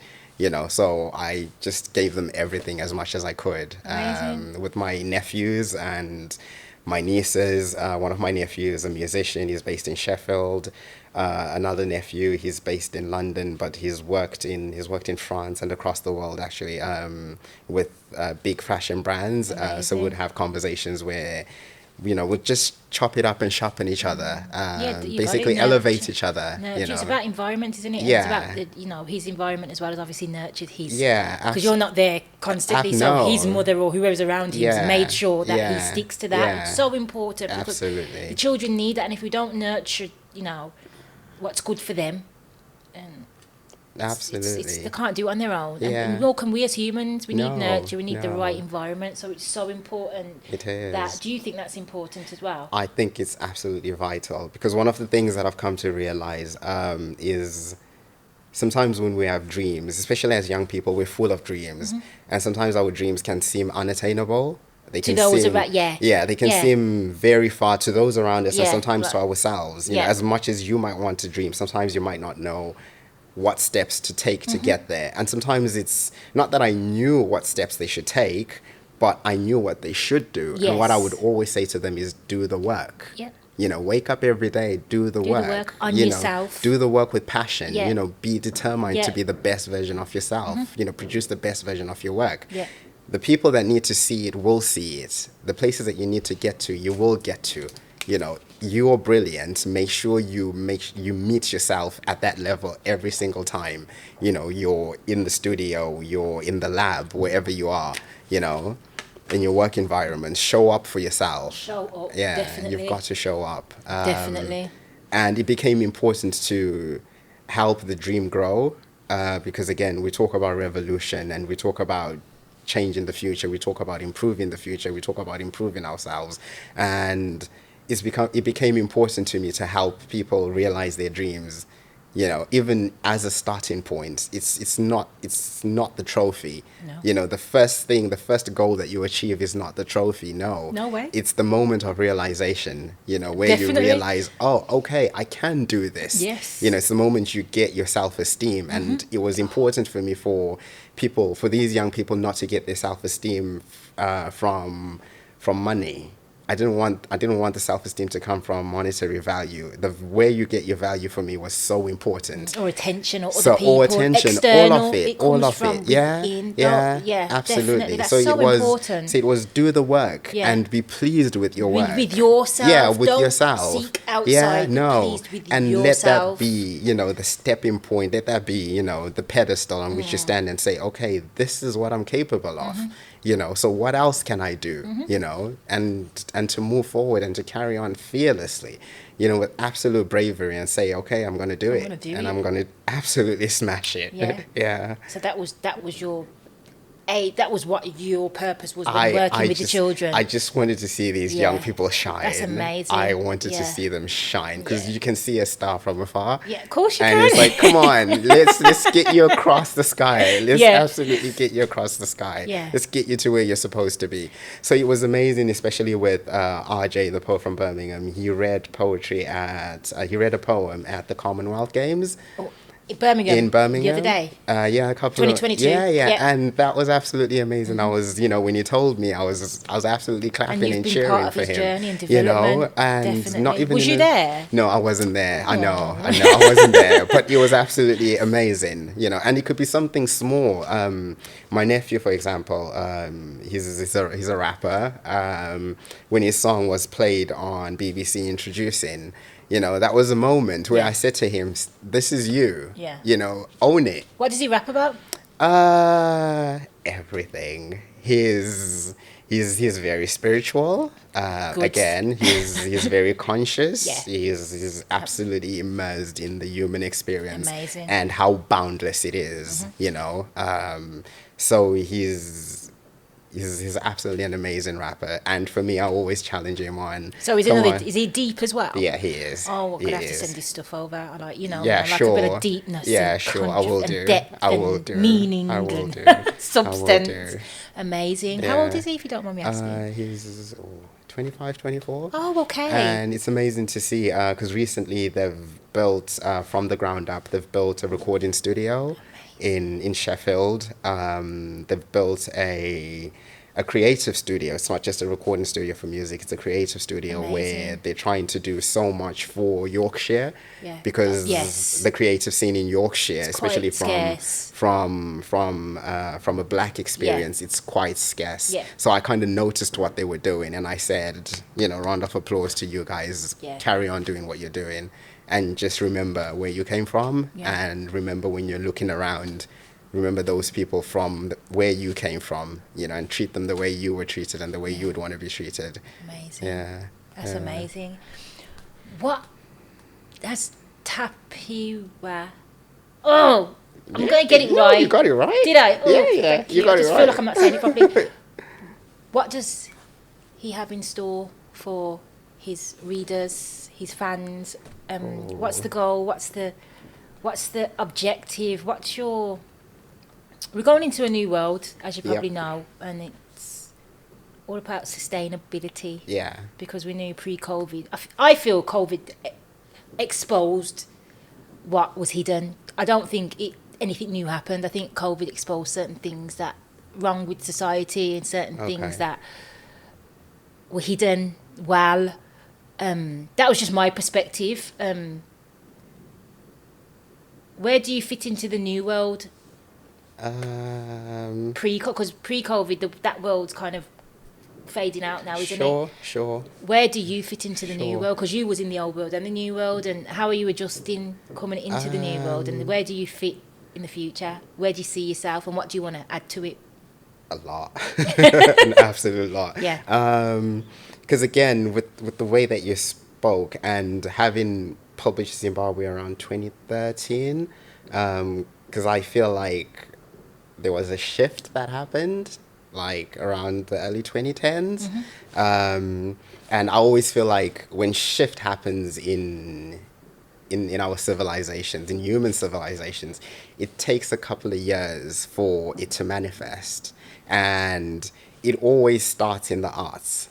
[SPEAKER 2] So I just gave them everything as much as I could.
[SPEAKER 1] Amazing.
[SPEAKER 2] With my nephews and my nieces. One of my nephews, a musician, he's based in Sheffield. Another nephew, he's based in London, but he's worked in France and across the world actually, with big fashion brands. So we'd
[SPEAKER 1] Amazing.
[SPEAKER 2] have conversations where, we'd just chop it up and sharpen each other,
[SPEAKER 1] Yeah, you got
[SPEAKER 2] basically
[SPEAKER 1] it.
[SPEAKER 2] elevate
[SPEAKER 1] Nurture.
[SPEAKER 2] each other.
[SPEAKER 1] Nurture. It's about environment, isn't it? And
[SPEAKER 2] Yeah.
[SPEAKER 1] it's about his environment as well as obviously nurtured his.
[SPEAKER 2] Yeah,
[SPEAKER 1] Because you're not there constantly, so his
[SPEAKER 2] no.
[SPEAKER 1] mother or whoever's around him
[SPEAKER 2] Yeah,
[SPEAKER 1] made sure that he
[SPEAKER 2] yeah,
[SPEAKER 1] sticks to that.
[SPEAKER 2] yeah.
[SPEAKER 1] It's so important because
[SPEAKER 2] Absolutely.
[SPEAKER 1] the children need that, and if we don't nurture, what's good for them, and
[SPEAKER 2] Absolutely.
[SPEAKER 1] they can't do it on their own.
[SPEAKER 2] Yeah.
[SPEAKER 1] And nor can we as humans. We need
[SPEAKER 2] No,
[SPEAKER 1] nurture. We need the
[SPEAKER 2] no.
[SPEAKER 1] right environment. So it's so important.
[SPEAKER 2] It is.
[SPEAKER 1] Do you think that's important as well?
[SPEAKER 2] I think it's absolutely vital, because one of the things that I've come to realize is sometimes when we have dreams, especially as young people, we're full of dreams, and sometimes our dreams can seem unattainable. They
[SPEAKER 1] To
[SPEAKER 2] can
[SPEAKER 1] those
[SPEAKER 2] seem,
[SPEAKER 1] around- yeah.
[SPEAKER 2] yeah, they can
[SPEAKER 1] Yeah.
[SPEAKER 2] seem very far to those around us, and
[SPEAKER 1] Yeah,
[SPEAKER 2] sometimes to
[SPEAKER 1] right.
[SPEAKER 2] ourselves.
[SPEAKER 1] Yeah.
[SPEAKER 2] As much as you might want to dream, sometimes you might not know what steps to take to get there. And sometimes it's not that I knew what steps they should take, but I knew what they should do. And what I
[SPEAKER 1] Yes.
[SPEAKER 2] would always say to them is do the work.
[SPEAKER 1] Yeah.
[SPEAKER 2] Wake up every day, do the
[SPEAKER 1] Do the
[SPEAKER 2] work.
[SPEAKER 1] work on
[SPEAKER 2] You know,
[SPEAKER 1] yourself.
[SPEAKER 2] do the work with passion.
[SPEAKER 1] Yeah.
[SPEAKER 2] Be determined
[SPEAKER 1] Yeah.
[SPEAKER 2] to be the best version of yourself. Produce the best version of your work.
[SPEAKER 1] Yeah.
[SPEAKER 2] The people that need to see it will see it. The places that you need to get to, you will get to. You're brilliant. Make sure you meet yourself at that level every single time. You're in the studio, you're in the lab, wherever you are, in your work environment. Show up for yourself.
[SPEAKER 1] Show up.
[SPEAKER 2] Yeah,
[SPEAKER 1] Definitely.
[SPEAKER 2] you've got to show up.
[SPEAKER 1] Definitely.
[SPEAKER 2] And it became important to help the dream grow, because again, we talk about revolution and we talk about change in the future. We talk about improving the future. We talk about improving ourselves, and it became important to me to help people realize their dreams. Even as a starting point, it's not the trophy.
[SPEAKER 1] No.
[SPEAKER 2] The first goal that you achieve is not the trophy. No.
[SPEAKER 1] No way.
[SPEAKER 2] It's the moment of realization. Where
[SPEAKER 1] Definitely.
[SPEAKER 2] you realize, oh, okay, I can do this.
[SPEAKER 1] Yes.
[SPEAKER 2] It's the moment you get your self-esteem, and it was important for me for these young people not to get their self-esteem from money. I didn't want the self-esteem to come from monetary value. The way you get your value for me was so important.
[SPEAKER 1] Or attention, or other people,
[SPEAKER 2] or attention,
[SPEAKER 1] external.
[SPEAKER 2] all of it, all
[SPEAKER 1] comes
[SPEAKER 2] of
[SPEAKER 1] from
[SPEAKER 2] it. Yeah,
[SPEAKER 1] within.
[SPEAKER 2] yeah,
[SPEAKER 1] Yeah,
[SPEAKER 2] absolutely.
[SPEAKER 1] definitely. That's
[SPEAKER 2] So
[SPEAKER 1] so
[SPEAKER 2] it was
[SPEAKER 1] important.
[SPEAKER 2] So it was do the work,
[SPEAKER 1] Yeah.
[SPEAKER 2] and be pleased with your work.
[SPEAKER 1] With yourself.
[SPEAKER 2] Yeah, with
[SPEAKER 1] Don't
[SPEAKER 2] yourself.
[SPEAKER 1] Seek outside.
[SPEAKER 2] Yeah,
[SPEAKER 1] Be
[SPEAKER 2] no,
[SPEAKER 1] pleased with
[SPEAKER 2] and
[SPEAKER 1] yourself.
[SPEAKER 2] let that be, the stepping point. Let that be, the pedestal on which you stand and say, okay, this is what I'm capable of. So what else can I do? And to move forward and to carry on fearlessly, with absolute bravery, and say, okay, I'm going to do it, and I'm going to absolutely smash it.
[SPEAKER 1] Yeah.
[SPEAKER 2] Yeah.
[SPEAKER 1] So that was your that was what your purpose was when working with the children.
[SPEAKER 2] I just wanted to see these young people shine.
[SPEAKER 1] That's amazing.
[SPEAKER 2] I wanted to
[SPEAKER 1] Yeah.
[SPEAKER 2] see them shine, because you can see a star from afar.
[SPEAKER 1] Yeah, of course you
[SPEAKER 2] and
[SPEAKER 1] can.
[SPEAKER 2] it's like, come on, let's get you across the sky. Let's
[SPEAKER 1] Yeah.
[SPEAKER 2] absolutely get you across the sky.
[SPEAKER 1] Yeah.
[SPEAKER 2] Let's get you to where you're supposed to be. So it was amazing, especially with RJ, the poet from Birmingham. He read a poem at the Commonwealth Games.
[SPEAKER 1] Oh, in Birmingham. The other day.
[SPEAKER 2] Yeah, a couple
[SPEAKER 1] 2022.
[SPEAKER 2] Yeah,
[SPEAKER 1] Yeah.
[SPEAKER 2] and that was absolutely amazing. I was, when you told me, I was absolutely clapping
[SPEAKER 1] you've
[SPEAKER 2] and
[SPEAKER 1] been
[SPEAKER 2] cheering
[SPEAKER 1] part of
[SPEAKER 2] for
[SPEAKER 1] his
[SPEAKER 2] him.
[SPEAKER 1] journey and development.
[SPEAKER 2] And
[SPEAKER 1] Definitely.
[SPEAKER 2] not even
[SPEAKER 1] Was you there?
[SPEAKER 2] No, I wasn't there. I know, I wasn't there, but it was absolutely amazing. And it could be something small. My nephew, for example, he's a rapper. When his song was played on BBC Introducing, that was a moment where I said to him, this is you.
[SPEAKER 1] Yeah.
[SPEAKER 2] Own it.
[SPEAKER 1] What does he rap about?
[SPEAKER 2] Everything. He's very spiritual.
[SPEAKER 1] Good.
[SPEAKER 2] Again, he's very conscious.
[SPEAKER 1] Yeah.
[SPEAKER 2] He's absolutely immersed in the human experience.
[SPEAKER 1] Amazing.
[SPEAKER 2] And how boundless it is, So he's absolutely an amazing rapper. And for me, I always challenge him on.
[SPEAKER 1] So is
[SPEAKER 2] Come
[SPEAKER 1] another?
[SPEAKER 2] on.
[SPEAKER 1] Is he deep as well?
[SPEAKER 2] Yeah, he is.
[SPEAKER 1] Oh, I'm
[SPEAKER 2] He
[SPEAKER 1] gonna have to
[SPEAKER 2] is.
[SPEAKER 1] send his stuff over. I like,
[SPEAKER 2] Yeah,
[SPEAKER 1] I like a bit of
[SPEAKER 2] sure.
[SPEAKER 1] deepness
[SPEAKER 2] Yeah,
[SPEAKER 1] and
[SPEAKER 2] sure. I will
[SPEAKER 1] and
[SPEAKER 2] do.
[SPEAKER 1] depth
[SPEAKER 2] I will
[SPEAKER 1] and
[SPEAKER 2] do.
[SPEAKER 1] meaning
[SPEAKER 2] I will
[SPEAKER 1] and
[SPEAKER 2] do. I will
[SPEAKER 1] substance.
[SPEAKER 2] do.
[SPEAKER 1] Amazing. How old
[SPEAKER 2] Yeah.
[SPEAKER 1] is he, if you don't mind me asking?
[SPEAKER 2] He's 25, 24.
[SPEAKER 1] Oh, okay.
[SPEAKER 2] And it's amazing to see because recently they've built, from the ground up, they've built a recording studio in Sheffield. They've built a creative studio. It's not just a recording studio for music, it's a creative studio where
[SPEAKER 1] Amazing.
[SPEAKER 2] they're trying to do so much for Yorkshire.
[SPEAKER 1] Yeah.
[SPEAKER 2] Because
[SPEAKER 1] Yes.
[SPEAKER 2] the creative scene in Yorkshire,
[SPEAKER 1] It's
[SPEAKER 2] especially
[SPEAKER 1] quite scarce.
[SPEAKER 2] from a black experience, it's quite scarce.
[SPEAKER 1] Yeah.
[SPEAKER 2] So I kind of noticed what they were doing, and I said, round of applause to you guys.
[SPEAKER 1] Yeah.
[SPEAKER 2] Carry on doing what you're doing, and just remember where you came from,
[SPEAKER 1] Yeah.
[SPEAKER 2] and remember when you're looking around. Remember those people from where you came from, and treat them the way you were treated and the way you would want to be treated.
[SPEAKER 1] Amazing.
[SPEAKER 2] Yeah.
[SPEAKER 1] That's amazing. What? That's Tapiwa. Oh, I'm going to get it
[SPEAKER 2] No,
[SPEAKER 1] right.
[SPEAKER 2] you got it right.
[SPEAKER 1] Did I? Oh,
[SPEAKER 2] Yeah.
[SPEAKER 1] thank
[SPEAKER 2] You got
[SPEAKER 1] I
[SPEAKER 2] it
[SPEAKER 1] just
[SPEAKER 2] right.
[SPEAKER 1] feel like I'm not saying it properly. What does he have in store for his readers, his fans? What's the goal? What's the objective? We're going into a new world, as you probably
[SPEAKER 2] Yep.
[SPEAKER 1] know, and it's all about sustainability.
[SPEAKER 2] Yeah.
[SPEAKER 1] Because we knew pre-COVID. I feel COVID exposed what was hidden. I don't think anything new happened. I think COVID exposed certain things that wrong with society and certain things
[SPEAKER 2] Okay.
[SPEAKER 1] that were hidden well. That was just my perspective. Where do you fit into the new world? Because pre-COVID, that world's kind of fading out now, isn't it?
[SPEAKER 2] Sure.
[SPEAKER 1] Where do you fit into the new
[SPEAKER 2] Sure.
[SPEAKER 1] world? Because you was in the old world and the new world, and how are you adjusting coming into the new world? And where do you fit in the future? Where do you see yourself, and what do you want to add to it?
[SPEAKER 2] A lot. An absolute lot.
[SPEAKER 1] Yeah.
[SPEAKER 2] Because again, with the way that you spoke and having published Zimbabwe around 2013, because I feel like there was a shift that happened like around the early 2010s. And I always feel like when shift happens in our civilizations, in human civilizations, it takes a couple of years for it to manifest. And it always starts in the arts.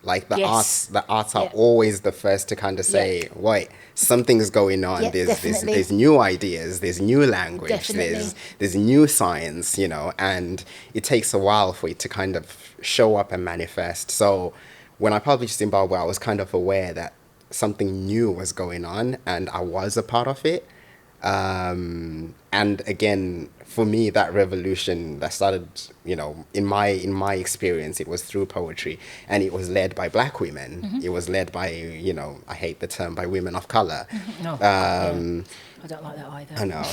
[SPEAKER 2] Like the
[SPEAKER 1] Yes.
[SPEAKER 2] arts are
[SPEAKER 1] Yeah.
[SPEAKER 2] always the first to kind of say, wait, something's going on.
[SPEAKER 1] Yeah,
[SPEAKER 2] there's
[SPEAKER 1] definitely.
[SPEAKER 2] new ideas, there's new language,
[SPEAKER 1] Definitely.
[SPEAKER 2] there's new science, and it takes a while for it to kind of show up and manifest. So when I published Zimbabwe, I was kind of aware that something new was going on, and I was a part of it. And again, for me, that revolution that started, in my experience, it was through poetry, and it was led by Black women. It was led by, I hate the term, by women of color.
[SPEAKER 1] No, I don't like that either.
[SPEAKER 2] I know.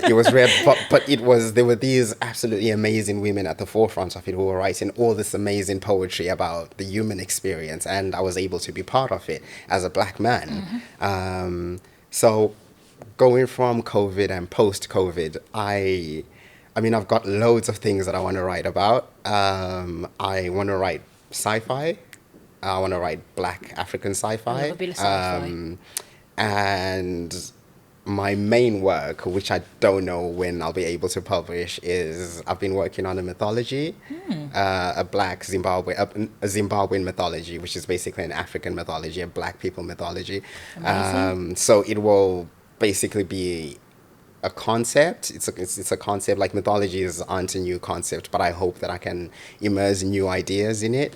[SPEAKER 2] It was rare, but there were these absolutely amazing women at the forefront of it who were writing all this amazing poetry about the human experience, and I was able to be part of it as a Black man. So going from COVID and post-COVID, I mean, I've got loads of things that I want to write about. I want to write sci-fi. I want to write Black African sci-fi.
[SPEAKER 1] I love a bit of sci-fi.
[SPEAKER 2] And my main work, which I don't know when I'll be able to publish, is I've been working on a mythology, a Black Zimbabwe, a Zimbabwean mythology, which is basically an African mythology, a Black people mythology. So it will basically be a concept. It's a concept. Like mythologies aren't a new concept, but I hope that I can immerse new ideas in it.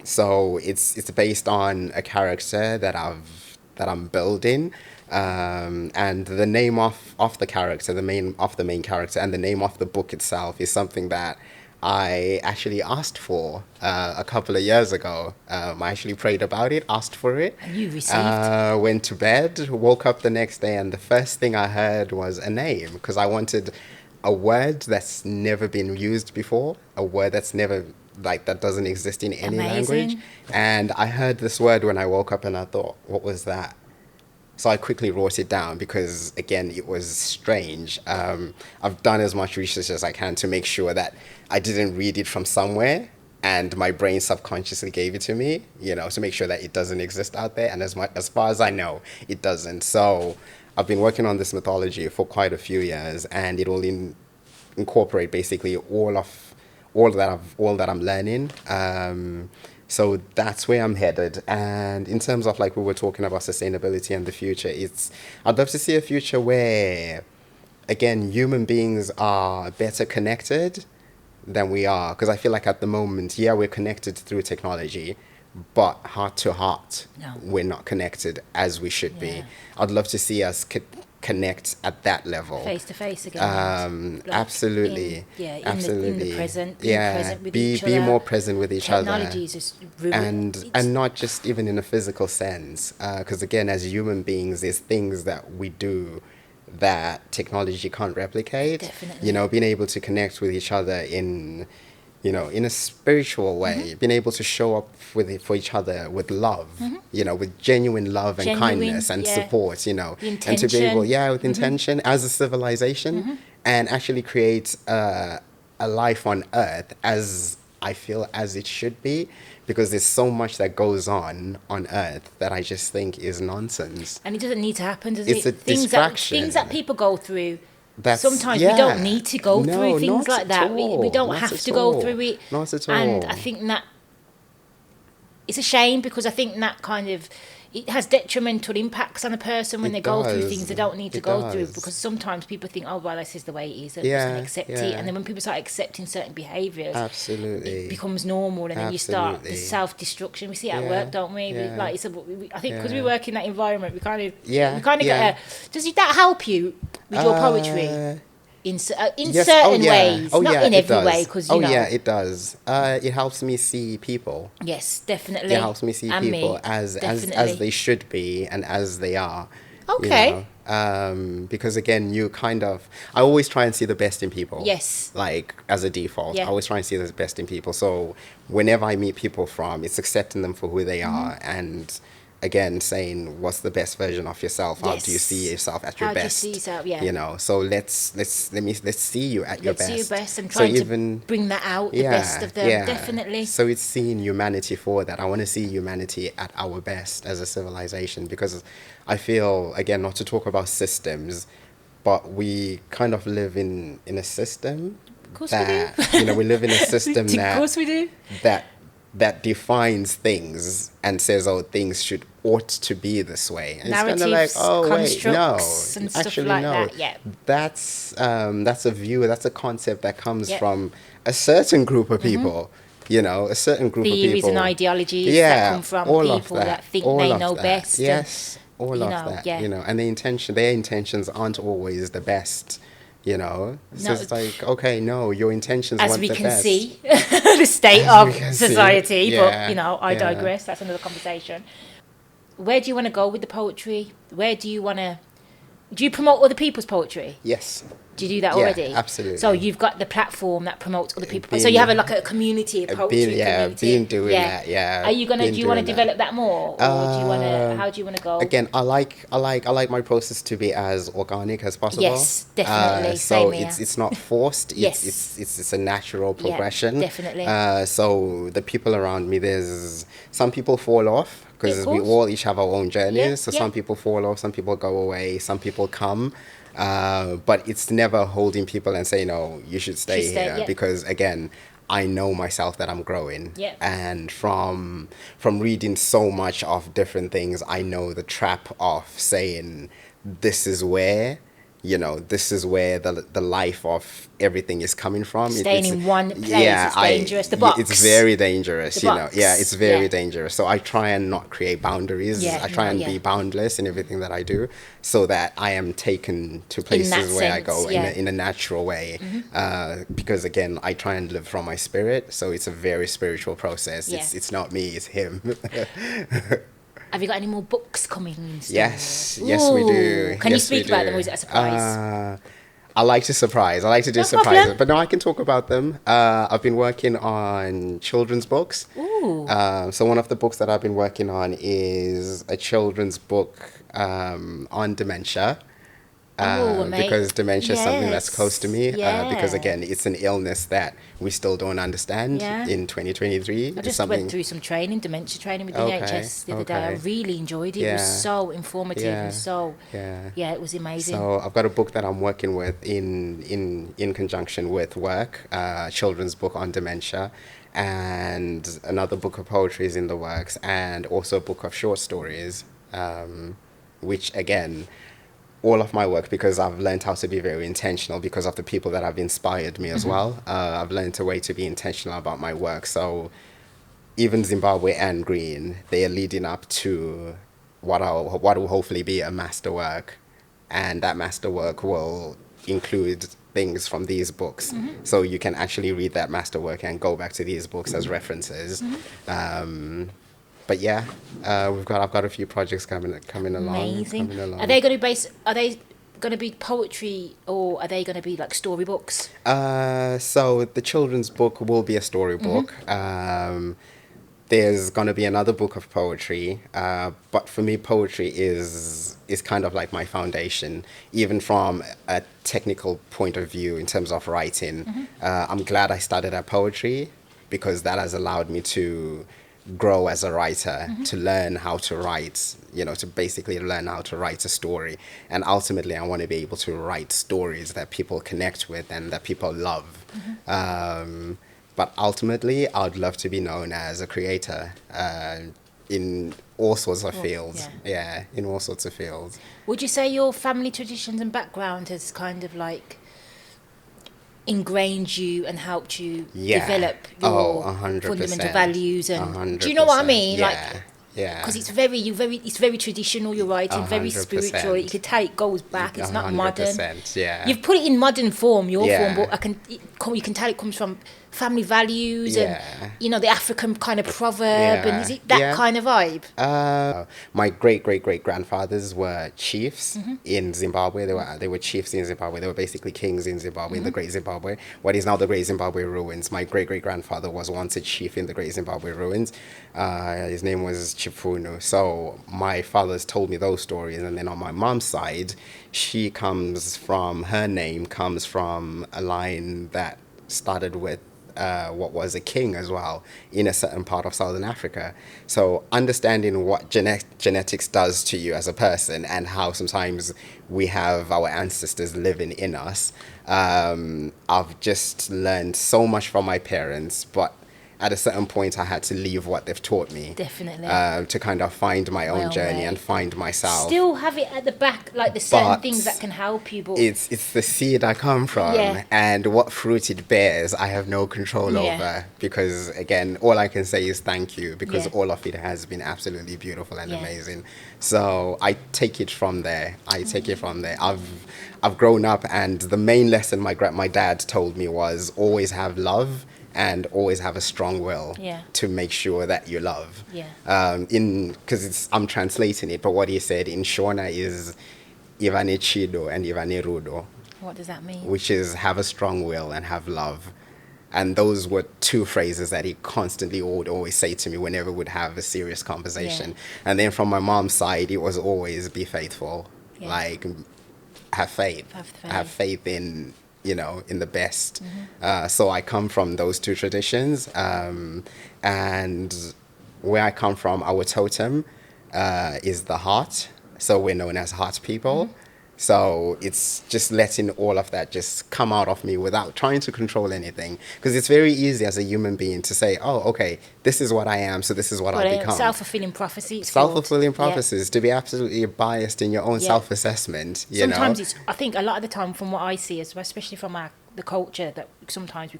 [SPEAKER 2] So it's based on a character that I'm building. And the name of the character, the main character, and the name of the book itself is something that I actually asked for a couple of years ago. I actually prayed about it, asked for it.
[SPEAKER 1] And you received?
[SPEAKER 2] Went to bed, woke up the next day, and the first thing I heard was a name, because I wanted a word that's never been used before, a word that's never, that doesn't exist in any
[SPEAKER 1] Amazing.
[SPEAKER 2] language. And I heard this word when I woke up, and I thought, what was that? So I quickly wrote it down because, again, it was strange. I've done as much research as I can to make sure that I didn't read it from somewhere and my brain subconsciously gave it to me, to make sure that it doesn't exist out there. And as far as I know, it doesn't. So I've been working on this mythology for quite a few years, and it will incorporate basically all that I'm learning. So that's where I'm headed. And in terms of, like, we were talking about sustainability and the future, I'd love to see a future where, again, human beings are better connected than we are. Because I feel like at the moment, yeah, we're connected through technology, but heart to heart,
[SPEAKER 1] No.
[SPEAKER 2] we're not connected as we should be.
[SPEAKER 1] Yeah.
[SPEAKER 2] I'd love to see us connect at that level.
[SPEAKER 1] Face to face again.
[SPEAKER 2] Absolutely. Absolutely.
[SPEAKER 1] In the present. Being present with each
[SPEAKER 2] be
[SPEAKER 1] other.
[SPEAKER 2] more present with each other.
[SPEAKER 1] Technology is just ruined.
[SPEAKER 2] And not just even in a physical sense, because again, as human beings, there's things that we do that technology can't replicate.
[SPEAKER 1] Definitely.
[SPEAKER 2] Being able to connect with each other in a spiritual way, being able to show up for each other with love, with genuine love and kindness and support, and to be able, with intention as a civilization, and actually create a life on Earth as I feel as it should be, because there's so much that goes on Earth that I just think is nonsense.
[SPEAKER 1] And it doesn't need to happen, does
[SPEAKER 2] It's
[SPEAKER 1] it?
[SPEAKER 2] a distraction.
[SPEAKER 1] Things that people go through.
[SPEAKER 2] Sometimes
[SPEAKER 1] we don't need to go through things like that. We don't
[SPEAKER 2] Not
[SPEAKER 1] have
[SPEAKER 2] at
[SPEAKER 1] to go
[SPEAKER 2] all.
[SPEAKER 1] through it.
[SPEAKER 2] Not at all.
[SPEAKER 1] And I think that it's a shame, because I think that kind of it has detrimental impacts on a person when they go through things they don't need to go through, because sometimes people think, oh, well, this is the way it is, and just gonna accept it. And then when people start accepting certain behaviours,
[SPEAKER 2] absolutely,
[SPEAKER 1] it becomes normal, and then you start the self-destruction. We see it at work, don't we? I think because we work in that environment, we kind of get does that help you with your poetry? In certain ways, not in every way, because
[SPEAKER 2] it does. It helps me see people.
[SPEAKER 1] Yes, definitely.
[SPEAKER 2] It helps me see people as they should be and as they are.
[SPEAKER 1] Okay.
[SPEAKER 2] Because again, I always try and see the best in people.
[SPEAKER 1] Yes.
[SPEAKER 2] Like, as a default,
[SPEAKER 1] Yeah.
[SPEAKER 2] I always try and see the best in people. So whenever I meet people it's accepting them for who they are, and again, saying what's the best version of yourself. How do you see yourself at your best?
[SPEAKER 1] How do you see yourself? Yeah.
[SPEAKER 2] So let's see you at your best.
[SPEAKER 1] Let's see your best, and trying to bring that out, the best of them.
[SPEAKER 2] Yeah.
[SPEAKER 1] Definitely.
[SPEAKER 2] So it's seeing humanity for that. I want to see humanity at our best as a civilization, because I feel, again, not to talk about systems, but we kind of live in a system.
[SPEAKER 1] Of course
[SPEAKER 2] that,
[SPEAKER 1] we do.
[SPEAKER 2] We live in a system
[SPEAKER 1] Of course we do.
[SPEAKER 2] that defines things and says, oh, things ought to be this way. And
[SPEAKER 1] narratives,
[SPEAKER 2] it's kind of like,
[SPEAKER 1] constructs, and stuff
[SPEAKER 2] actually,
[SPEAKER 1] like
[SPEAKER 2] no.
[SPEAKER 1] that. Yeah.
[SPEAKER 2] That's a view, that's a concept that comes from a certain group of people. A certain group of people.
[SPEAKER 1] Theories and ideologies that come from people that think they know best.
[SPEAKER 2] Yes, all of that. And their intentions aren't always the best. So it's like, okay, no, your intentions weren't the best.
[SPEAKER 1] As we can see, the state of society.
[SPEAKER 2] Yeah.
[SPEAKER 1] But, I digress. That's another conversation. Where do you want to go with the poetry? Where do you want to... Do you promote other people's poetry?
[SPEAKER 2] Yes.
[SPEAKER 1] Do you do that already?
[SPEAKER 2] Absolutely.
[SPEAKER 1] So you've got the platform that promotes other people. So you have a community, a poetry community.
[SPEAKER 2] Been doing that. Yeah.
[SPEAKER 1] Are you gonna? Do you want to develop that more, or do you want to? How do you want to go?
[SPEAKER 2] Again, I like my process to be as organic as possible.
[SPEAKER 1] Yes, definitely.
[SPEAKER 2] So
[SPEAKER 1] Same here.
[SPEAKER 2] it's not forced.
[SPEAKER 1] Yes.
[SPEAKER 2] It's a natural progression.
[SPEAKER 1] Yeah, definitely.
[SPEAKER 2] So the people around me, there's some people fall off, because we all each have our own journeys. Some people fall off, some people go away, some people come. But it's never holding people and saying, no, you should stay here. Because again, I know myself that I'm growing. And from reading so much of different things, I know the trap of saying, this is where the life of everything is coming from.
[SPEAKER 1] Staying in one place is dangerous. The box.
[SPEAKER 2] It's very dangerous,
[SPEAKER 1] box.
[SPEAKER 2] it's very dangerous. So I try and not create boundaries. I try and be boundless in everything that I do, so that I am taken to places where I go in a natural way. Because again, I try and live from my spirit. So it's a very spiritual process. It's not me, it's him.
[SPEAKER 1] Have you got any more books coming?
[SPEAKER 2] Yes, we do.
[SPEAKER 1] Can you speak about them, or is it a surprise?
[SPEAKER 2] I like to surprise. I like to do surprises. But no, I can talk about them. I've been working on children's books.
[SPEAKER 1] Ooh.
[SPEAKER 2] So one of the books that I've been working on is a children's book on dementia.
[SPEAKER 1] Oh, mate.
[SPEAKER 2] Because dementia is something that's close to
[SPEAKER 1] Yes.
[SPEAKER 2] me. Because
[SPEAKER 1] Yeah.
[SPEAKER 2] again, it's an illness that we still don't understand
[SPEAKER 1] Yeah.
[SPEAKER 2] in 2023.
[SPEAKER 1] I
[SPEAKER 2] It's
[SPEAKER 1] just
[SPEAKER 2] something.
[SPEAKER 1] went through some training, dementia training with the
[SPEAKER 2] Okay.
[SPEAKER 1] NHS the other day. I
[SPEAKER 2] Okay.
[SPEAKER 1] really enjoyed it. It was
[SPEAKER 2] Yeah.
[SPEAKER 1] so informative
[SPEAKER 2] Yeah.
[SPEAKER 1] and so,
[SPEAKER 2] Yeah.
[SPEAKER 1] yeah, it was amazing.
[SPEAKER 2] So I've got a book that I'm working with in conjunction with work, children's book on dementia, and another book of poetry is in the works, and also a book of short stories, which again, all of my work, because I've learned how to be very intentional because of the people that have inspired me as well. I've learned a way to be intentional about my work. So even Zimbabwe and Green, they are leading up to what will hopefully be a masterwork, and that masterwork will include things from these books. So you can actually read that masterwork and go back to these books as references. But yeah, I've got a few projects coming along.
[SPEAKER 1] Amazing.
[SPEAKER 2] Coming along.
[SPEAKER 1] Are they going to are they going to be poetry or are they going to be like storybooks?
[SPEAKER 2] So the children's book will be a storybook. There's going to be another book of poetry, but for me, poetry is kind of like my foundation, even from a technical point of view in terms of writing. I'm glad I started at poetry because that has allowed me to grow as a writer, to learn how to write, to basically learn how to write a story. And ultimately, I want to be able to write stories that people connect with and that people love. But ultimately, I'd love to be known as a creator in all sorts of fields. Yeah, in all sorts of fields.
[SPEAKER 1] Would you say your family traditions and background has kind of like ingrained you and helped you develop your
[SPEAKER 2] 100%.
[SPEAKER 1] fundamental values? And
[SPEAKER 2] 100%.
[SPEAKER 1] do you know what I mean?
[SPEAKER 2] Yeah.
[SPEAKER 1] Like,
[SPEAKER 2] yeah.
[SPEAKER 1] because it's very traditional. Your writing, very
[SPEAKER 2] 100%.
[SPEAKER 1] spiritual. You could tell it goes back. It's not modern.
[SPEAKER 2] 100%, yeah.
[SPEAKER 1] You've put it in modern form, your
[SPEAKER 2] Yeah.
[SPEAKER 1] form, but you can tell it comes from family values and the African kind of proverb. And is it that kind of vibe?
[SPEAKER 2] My great grandfathers were chiefs in Zimbabwe. They were chiefs in Zimbabwe. They were basically kings in Zimbabwe, in the Great Zimbabwe. What is now the Great Zimbabwe ruins. My great grandfather was once a chief in the Great Zimbabwe ruins. His name was Chipunu. So my father's told me those stories, and then on my mom's side, her name comes from a line that started with what was a king as well in a certain part of Southern Africa. So understanding what genetics does to you as a person and how sometimes we have our ancestors living in us, I've just learned so much from my parents, but at a certain point I had to leave what they've taught me.
[SPEAKER 1] Definitely.
[SPEAKER 2] To kind of find my own journey and find myself.
[SPEAKER 1] Still have it at the back, like the certain things that can help you, but
[SPEAKER 2] it's the seed I come from, and what fruit it bears I have no control over, because again, all I can say is thank you, because all of it has been absolutely beautiful and amazing. So I take it from there. I've grown up, and the main lesson my dad told me was always have love and always have a strong will to make sure that you love. Because I'm translating it, but what he said in Shona is Ivane Chido and Ivane Rudo.
[SPEAKER 1] What does that mean?
[SPEAKER 2] Which is have a strong will and have love. And those were two phrases that he constantly would always say to me whenever we'd have a serious conversation. And then from my mom's side, it was always be faithful. Like, have faith. Have faith in in the best. So I come from those two traditions. And where I come from, our totem is the heart. So we're known as heart people. So it's just letting all of that just come out of me without trying to control anything. Because it's very easy as a human being to say, oh, okay, this is what I am, so this is what I'll become.
[SPEAKER 1] Self-fulfilling prophecy.
[SPEAKER 2] Self-fulfilling prophecies, to be absolutely biased in your own self-assessment.
[SPEAKER 1] Sometimes I think a lot of the time from what I see, especially from the culture, that sometimes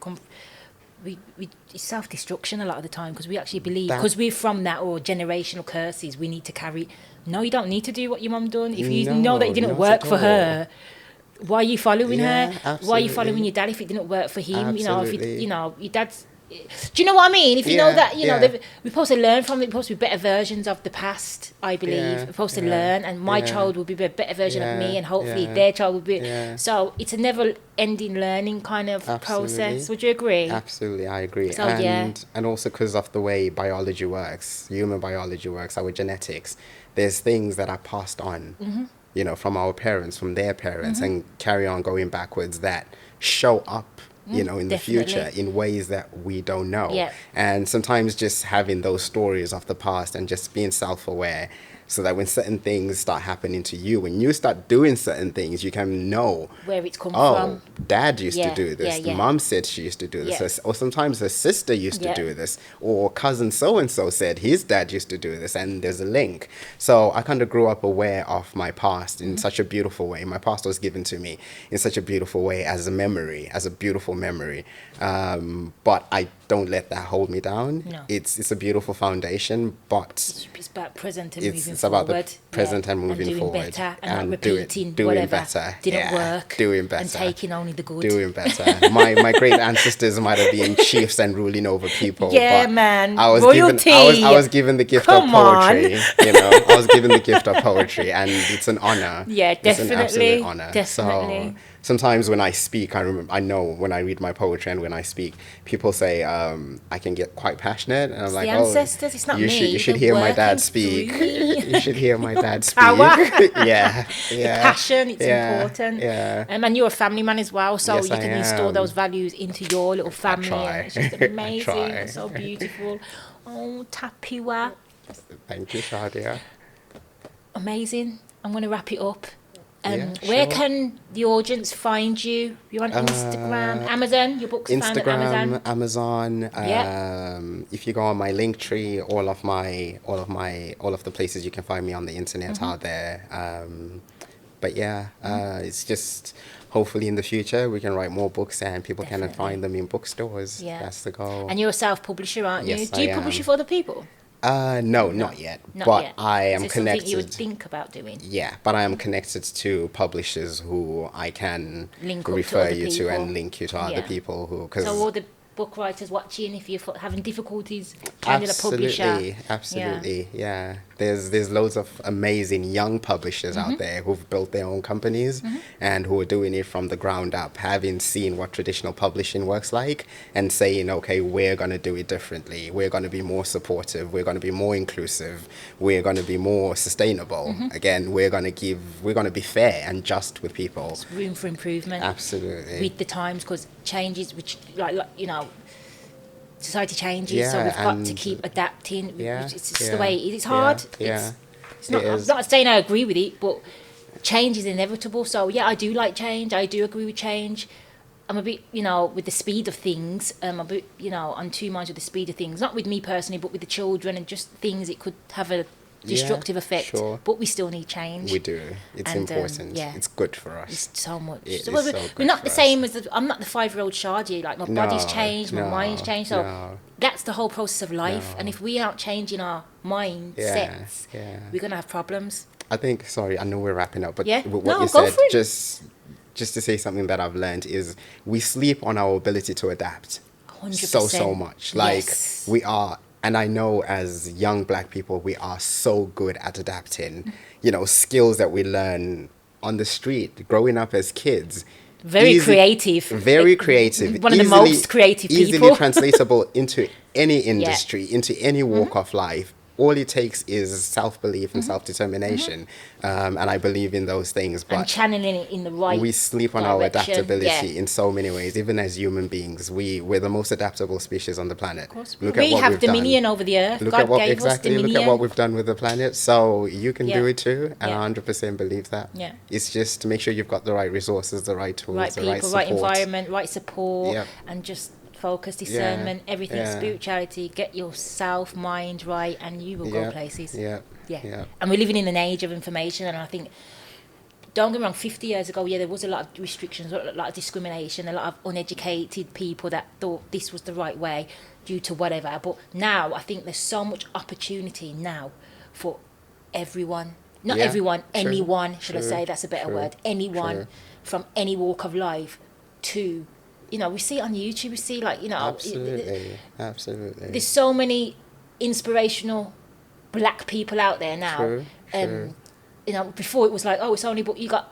[SPEAKER 1] it's self-destruction a lot of the time, because we actually believe, because we're from that, or generational curses, we need to carry. No, you don't need to do what your mum done. If you know that it didn't work for her, why are you following her?
[SPEAKER 2] Absolutely.
[SPEAKER 1] Why are you following your dad if it didn't work for him?
[SPEAKER 2] Absolutely.
[SPEAKER 1] If your dad's Do you know what I mean? If you know
[SPEAKER 2] Yeah,
[SPEAKER 1] that, you know,
[SPEAKER 2] yeah.
[SPEAKER 1] we're supposed to learn from it. We're supposed to be better versions of the past, I believe.
[SPEAKER 2] Yeah,
[SPEAKER 1] We're supposed to
[SPEAKER 2] yeah,
[SPEAKER 1] learn, and my
[SPEAKER 2] yeah.
[SPEAKER 1] child will be a better version of me,
[SPEAKER 2] Yeah,
[SPEAKER 1] and hopefully
[SPEAKER 2] yeah,
[SPEAKER 1] their child will be.
[SPEAKER 2] yeah.
[SPEAKER 1] So it's a never-ending learning kind of process.
[SPEAKER 2] Absolutely.
[SPEAKER 1] Would you agree?
[SPEAKER 2] Absolutely, I agree.
[SPEAKER 1] So, yeah.
[SPEAKER 2] And also because of the way biology works, human biology works, our genetics, there's things that are passed on, from our parents, from their parents, and carry on going backwards that show up, in the future
[SPEAKER 1] Definitely.
[SPEAKER 2] in ways that we don't know.
[SPEAKER 1] Yeah.
[SPEAKER 2] And sometimes just having those stories of the past and just being self-aware, so that when certain things start happening to you, when you start doing certain things, you can know
[SPEAKER 1] Where it's come
[SPEAKER 2] oh,
[SPEAKER 1] from.
[SPEAKER 2] dad used to
[SPEAKER 1] Yeah,
[SPEAKER 2] do this.
[SPEAKER 1] yeah, yeah.
[SPEAKER 2] Mom said she used to do this.
[SPEAKER 1] Yeah.
[SPEAKER 2] Or sometimes her sister used to
[SPEAKER 1] Yeah.
[SPEAKER 2] do this. Or cousin so-and-so said his dad used to do this. And there's a link. So I kind of grew up aware of my past in such a beautiful way. My past was given to me in such a beautiful way as a memory, as a beautiful memory. But I don't let that hold me down.
[SPEAKER 1] No.
[SPEAKER 2] It's a beautiful foundation, but
[SPEAKER 1] It's about present and moving
[SPEAKER 2] it's
[SPEAKER 1] forward.
[SPEAKER 2] about the present and moving
[SPEAKER 1] doing
[SPEAKER 2] forward.
[SPEAKER 1] better and not
[SPEAKER 2] doing-
[SPEAKER 1] repeating
[SPEAKER 2] doing
[SPEAKER 1] whatever
[SPEAKER 2] better.
[SPEAKER 1] didn't
[SPEAKER 2] Yeah,
[SPEAKER 1] work.
[SPEAKER 2] doing better.
[SPEAKER 1] And taking only the good.
[SPEAKER 2] Doing better. My great ancestors might have been chiefs and ruling over people.
[SPEAKER 1] Yeah,
[SPEAKER 2] but
[SPEAKER 1] man.
[SPEAKER 2] I was
[SPEAKER 1] Royalty.
[SPEAKER 2] I was given the gift
[SPEAKER 1] Come
[SPEAKER 2] of
[SPEAKER 1] on.
[SPEAKER 2] poetry. I was given the gift of poetry, and it's an honor.
[SPEAKER 1] Yeah,
[SPEAKER 2] It's an
[SPEAKER 1] definitely,
[SPEAKER 2] absolute honor.
[SPEAKER 1] definitely.
[SPEAKER 2] So sometimes when I speak, I know when I read my poetry and when I speak, people say I can get quite passionate, and I'm like,
[SPEAKER 1] the
[SPEAKER 2] oh,
[SPEAKER 1] ancestors, it's not
[SPEAKER 2] you
[SPEAKER 1] me.
[SPEAKER 2] you should
[SPEAKER 1] They're
[SPEAKER 2] hear my
[SPEAKER 1] working
[SPEAKER 2] dad speak.
[SPEAKER 1] through me.
[SPEAKER 2] You should hear my dad speak.
[SPEAKER 1] Power.
[SPEAKER 2] Yeah,
[SPEAKER 1] The
[SPEAKER 2] yeah.
[SPEAKER 1] passion, it's
[SPEAKER 2] Yeah,
[SPEAKER 1] important.
[SPEAKER 2] yeah.
[SPEAKER 1] And you're a family man as well, so
[SPEAKER 2] Yes,
[SPEAKER 1] you
[SPEAKER 2] I
[SPEAKER 1] can install
[SPEAKER 2] am.
[SPEAKER 1] those values into your little family.
[SPEAKER 2] try.
[SPEAKER 1] And it's just
[SPEAKER 2] I
[SPEAKER 1] amazing.
[SPEAKER 2] try.
[SPEAKER 1] It's so beautiful. Oh, Tapiwa.
[SPEAKER 2] Thank you, Shadia.
[SPEAKER 1] Amazing. I'm going to wrap it up.
[SPEAKER 2] Yeah,
[SPEAKER 1] Where
[SPEAKER 2] sure.
[SPEAKER 1] can the audience find you? You're on Instagram, Amazon. Your books are found at
[SPEAKER 2] Instagram,
[SPEAKER 1] Amazon.
[SPEAKER 2] Amazon.
[SPEAKER 1] Yeah.
[SPEAKER 2] If you go on my link tree, all of the places you can find me on the internet are there. But yeah, it's just hopefully in the future we can write more books and people can
[SPEAKER 1] Definitely.
[SPEAKER 2] find them in bookstores.
[SPEAKER 1] Yeah.
[SPEAKER 2] That's the goal.
[SPEAKER 1] And you're a self-publisher, aren't you?
[SPEAKER 2] Yes,
[SPEAKER 1] Do you
[SPEAKER 2] I
[SPEAKER 1] publish
[SPEAKER 2] am.
[SPEAKER 1] it for other people?
[SPEAKER 2] No, not yet.
[SPEAKER 1] Not
[SPEAKER 2] but
[SPEAKER 1] yet.
[SPEAKER 2] I am
[SPEAKER 1] Is it
[SPEAKER 2] connected.
[SPEAKER 1] something you would think about doing?
[SPEAKER 2] Yeah, but I am connected to publishers who I can
[SPEAKER 1] Link up to
[SPEAKER 2] refer
[SPEAKER 1] other
[SPEAKER 2] you to
[SPEAKER 1] people.
[SPEAKER 2] and link you to other
[SPEAKER 1] Yeah.
[SPEAKER 2] people who.
[SPEAKER 1] So all the book writers watching, if you're having difficulties finding a publisher.
[SPEAKER 2] Absolutely, yeah. There's loads of amazing young publishers out there who've built their own companies and who are doing it from the ground up, having seen what traditional publishing works like and saying, okay, we're going to do it differently. We're going to be more supportive. We're going to be more inclusive. We're going to be more sustainable. Again, we're going to be fair and just with people.
[SPEAKER 1] There's room for improvement.
[SPEAKER 2] Absolutely.
[SPEAKER 1] With the times, because changes, which society changes,
[SPEAKER 2] Yeah,
[SPEAKER 1] so we've got to
[SPEAKER 2] and-
[SPEAKER 1] keep adapting.
[SPEAKER 2] Yeah,
[SPEAKER 1] It's just
[SPEAKER 2] yeah,
[SPEAKER 1] the way it is. It's
[SPEAKER 2] yeah,
[SPEAKER 1] hard.
[SPEAKER 2] yeah.
[SPEAKER 1] It's not.
[SPEAKER 2] It
[SPEAKER 1] I'm
[SPEAKER 2] is.
[SPEAKER 1] not saying I agree with it, but change is inevitable. So yeah, I do like change. I do agree with change. I'm a bit, with the speed of things. I'm a bit, on two minds with the speed of things. Not with me personally, but with the children and just things. It could have a destructive effect.
[SPEAKER 2] sure.
[SPEAKER 1] But we still need change.
[SPEAKER 2] We do. It's
[SPEAKER 1] And,
[SPEAKER 2] important.
[SPEAKER 1] yeah.
[SPEAKER 2] It's good for us.
[SPEAKER 1] It's so much.
[SPEAKER 2] It
[SPEAKER 1] So
[SPEAKER 2] is
[SPEAKER 1] we're,
[SPEAKER 2] so
[SPEAKER 1] we're
[SPEAKER 2] good
[SPEAKER 1] not
[SPEAKER 2] for
[SPEAKER 1] the
[SPEAKER 2] us.
[SPEAKER 1] same as I'm not the 5-year-old Shadi. Like my body's
[SPEAKER 2] No,
[SPEAKER 1] changed, my
[SPEAKER 2] no,
[SPEAKER 1] mind's changed. So
[SPEAKER 2] no.
[SPEAKER 1] that's the whole process of life.
[SPEAKER 2] No.
[SPEAKER 1] And if we aren't changing our mindsets,
[SPEAKER 2] yeah.
[SPEAKER 1] we're gonna have problems.
[SPEAKER 2] I think, sorry, I know we're wrapping up, but
[SPEAKER 1] Yeah.
[SPEAKER 2] what
[SPEAKER 1] No,
[SPEAKER 2] you
[SPEAKER 1] go
[SPEAKER 2] said,
[SPEAKER 1] for it.
[SPEAKER 2] just to say something that I've learned is we sleep on our ability to adapt
[SPEAKER 1] 100%.
[SPEAKER 2] so much. Like
[SPEAKER 1] Yes.
[SPEAKER 2] we are, and I know as young Black people, we are so good at adapting, skills that we learn on the street, growing up as kids.
[SPEAKER 1] Very creative.
[SPEAKER 2] Very
[SPEAKER 1] Like,
[SPEAKER 2] creative.
[SPEAKER 1] one of the most creative
[SPEAKER 2] Easily
[SPEAKER 1] people.
[SPEAKER 2] translatable into any industry, into any walk of life. All it takes is self-belief and self-determination. And I believe in those things.
[SPEAKER 1] And
[SPEAKER 2] But
[SPEAKER 1] channeling it in the right
[SPEAKER 2] we sleep on our
[SPEAKER 1] direction.
[SPEAKER 2] adaptability
[SPEAKER 1] Yeah.
[SPEAKER 2] in so many ways. Even as human beings, we're the most adaptable species on the planet.
[SPEAKER 1] Of course.
[SPEAKER 2] Look
[SPEAKER 1] We
[SPEAKER 2] at what
[SPEAKER 1] have
[SPEAKER 2] we've
[SPEAKER 1] dominion
[SPEAKER 2] done.
[SPEAKER 1] over the earth.
[SPEAKER 2] Look
[SPEAKER 1] God
[SPEAKER 2] at what
[SPEAKER 1] gave us
[SPEAKER 2] exactly.
[SPEAKER 1] dominion.
[SPEAKER 2] Look at what we've done with the planet. So you can
[SPEAKER 1] Yeah.
[SPEAKER 2] do it too, and
[SPEAKER 1] Yeah.
[SPEAKER 2] I 100% believe that.
[SPEAKER 1] Yeah.
[SPEAKER 2] It's just to make sure you've got the right resources, the right tools,
[SPEAKER 1] Right
[SPEAKER 2] the
[SPEAKER 1] people,
[SPEAKER 2] right
[SPEAKER 1] right
[SPEAKER 2] support.
[SPEAKER 1] environment, right support,
[SPEAKER 2] Yep.
[SPEAKER 1] and just focus, discernment, everything,
[SPEAKER 2] yeah.
[SPEAKER 1] spirituality. Get yourself, mind right, and you will go
[SPEAKER 2] Yeah.
[SPEAKER 1] places.
[SPEAKER 2] Yeah.
[SPEAKER 1] Yeah.
[SPEAKER 2] Yeah.
[SPEAKER 1] And we're living in an age of information, and I think, don't get me wrong, 50 years ago, there was a lot of restrictions, a lot of discrimination, a lot of uneducated people that thought this was the right way due to whatever. But now, I think there's so much opportunity now for everyone. Not
[SPEAKER 2] Yeah,
[SPEAKER 1] everyone,
[SPEAKER 2] true,
[SPEAKER 1] anyone, should I
[SPEAKER 2] true,
[SPEAKER 1] say, that's a better
[SPEAKER 2] true,
[SPEAKER 1] word. Anyone
[SPEAKER 2] true.
[SPEAKER 1] from any walk of life to, you know, we see it on YouTube, we see like, you know,
[SPEAKER 2] Absolutely.
[SPEAKER 1] there's so many inspirational black people out there now.
[SPEAKER 2] True.
[SPEAKER 1] You know, before it was like, oh, it's only, but you got,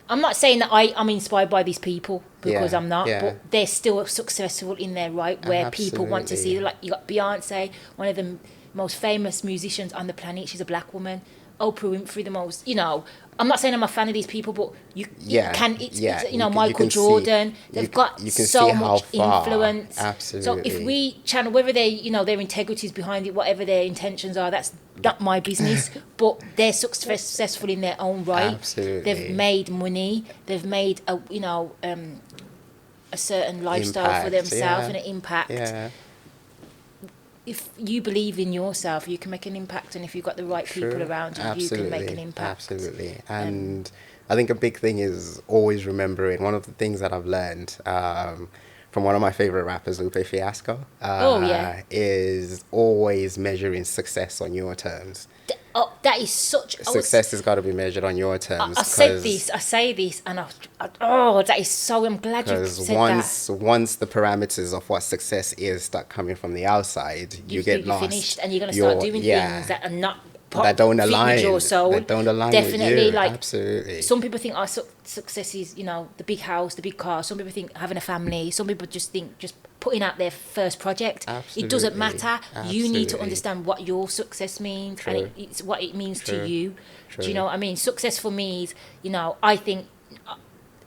[SPEAKER 1] I'm not saying that I'm inspired by these people, because I'm not, but they're still successful in their right, where people want to see. Like, you got Beyonce, one of the most famous musicians on the planet, she's a black woman. Oprah Winfrey, the most, you know, I'm not saying I'm a fan of these people, but you can, you know, Michael Jordan, they've got so much influence.
[SPEAKER 2] Absolutely.
[SPEAKER 1] So if we channel, whether they, you know, their integrity's behind it, whatever their intentions are, that's not my business, but they're successful in their own right.
[SPEAKER 2] Absolutely.
[SPEAKER 1] They've made money, they've made a, you know, a certain lifestyle for themselves and an impact.
[SPEAKER 2] Yeah.
[SPEAKER 1] If you believe in yourself, you can make an impact, and if you've got the right people around you, you can make an impact.
[SPEAKER 2] Absolutely. And I think a big thing is always remembering, one of the things that I've learned from one of my favorite rappers, Lupe Fiasco, is always measuring success on your terms.
[SPEAKER 1] That is such...
[SPEAKER 2] Success has got to be measured on your terms.
[SPEAKER 1] I say this, and that is so... I'm glad you said that.
[SPEAKER 2] Once the parameters of what success is start coming from the outside, you get lost.
[SPEAKER 1] Finished, and you're going to start doing things that are not...
[SPEAKER 2] that don't align.
[SPEAKER 1] Your soul.
[SPEAKER 2] That don't align
[SPEAKER 1] Definitely,
[SPEAKER 2] with you.
[SPEAKER 1] like,
[SPEAKER 2] absolutely.
[SPEAKER 1] Some people think our success is, you know, the big house, the big car. Some people think having a family. Some people just think just putting out their first project.
[SPEAKER 2] Absolutely.
[SPEAKER 1] It doesn't matter.
[SPEAKER 2] Absolutely.
[SPEAKER 1] You need to understand what your success means.
[SPEAKER 2] True.
[SPEAKER 1] And it's what it means
[SPEAKER 2] True.
[SPEAKER 1] to you.
[SPEAKER 2] True.
[SPEAKER 1] Do you know what I mean? Success for me is, you know, I think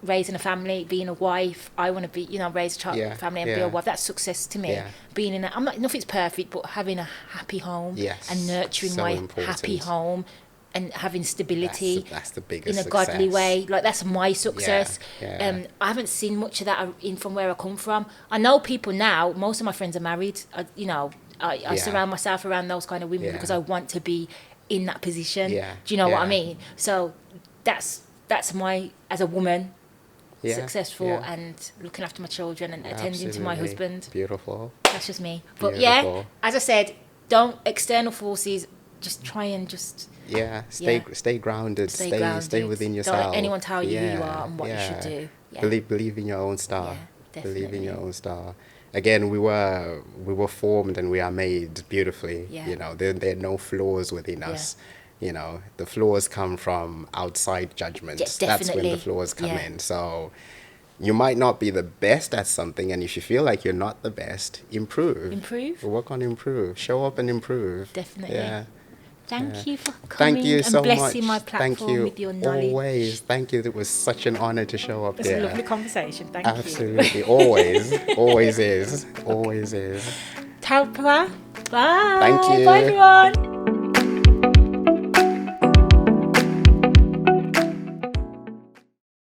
[SPEAKER 1] raising a family, being a wife, I want to be, you know, raise a child, family and be a wife. That's success to me.
[SPEAKER 2] Yeah.
[SPEAKER 1] Being in nothing's perfect, but having a happy home and nurturing
[SPEAKER 2] so
[SPEAKER 1] my
[SPEAKER 2] important.
[SPEAKER 1] happy home and having stability
[SPEAKER 2] that's the biggest
[SPEAKER 1] in a godly
[SPEAKER 2] success.
[SPEAKER 1] way. Like, that's my success. I haven't seen much of that from where I come from. I know people now, most of my friends are married. I surround myself around those kind of women because I want to be in that position. Do you know what I mean? So that's my, as a woman, successful and looking after my children and attending to my husband.
[SPEAKER 2] Beautiful.
[SPEAKER 1] That's just me. But as I said, don't external forces, just try and just stay grounded. Stay within yourself. Don't let anyone tell you who you are and what you should do.
[SPEAKER 2] Believe in your own star.
[SPEAKER 1] Definitely.
[SPEAKER 2] Believe in your own star. Again, we were formed and we are made beautifully. You know, there are no flaws within us. You know, the flaws come from outside judgment. That's when the flaws come in. So you might not be the best at something, and if you feel like you're not the best, improve. Work on improve. Show up and improve.
[SPEAKER 1] Definitely. Thank you for coming.
[SPEAKER 2] Thank you so
[SPEAKER 1] blessing
[SPEAKER 2] much.
[SPEAKER 1] my platform with your knowledge.
[SPEAKER 2] Always. Thank you. It was such an honor to show up there.
[SPEAKER 1] It was a lovely conversation. Thank
[SPEAKER 2] Absolutely. Always. Always is. Always is.
[SPEAKER 1] Tapiwa. Bye.
[SPEAKER 2] Thank you.
[SPEAKER 1] Bye, everyone.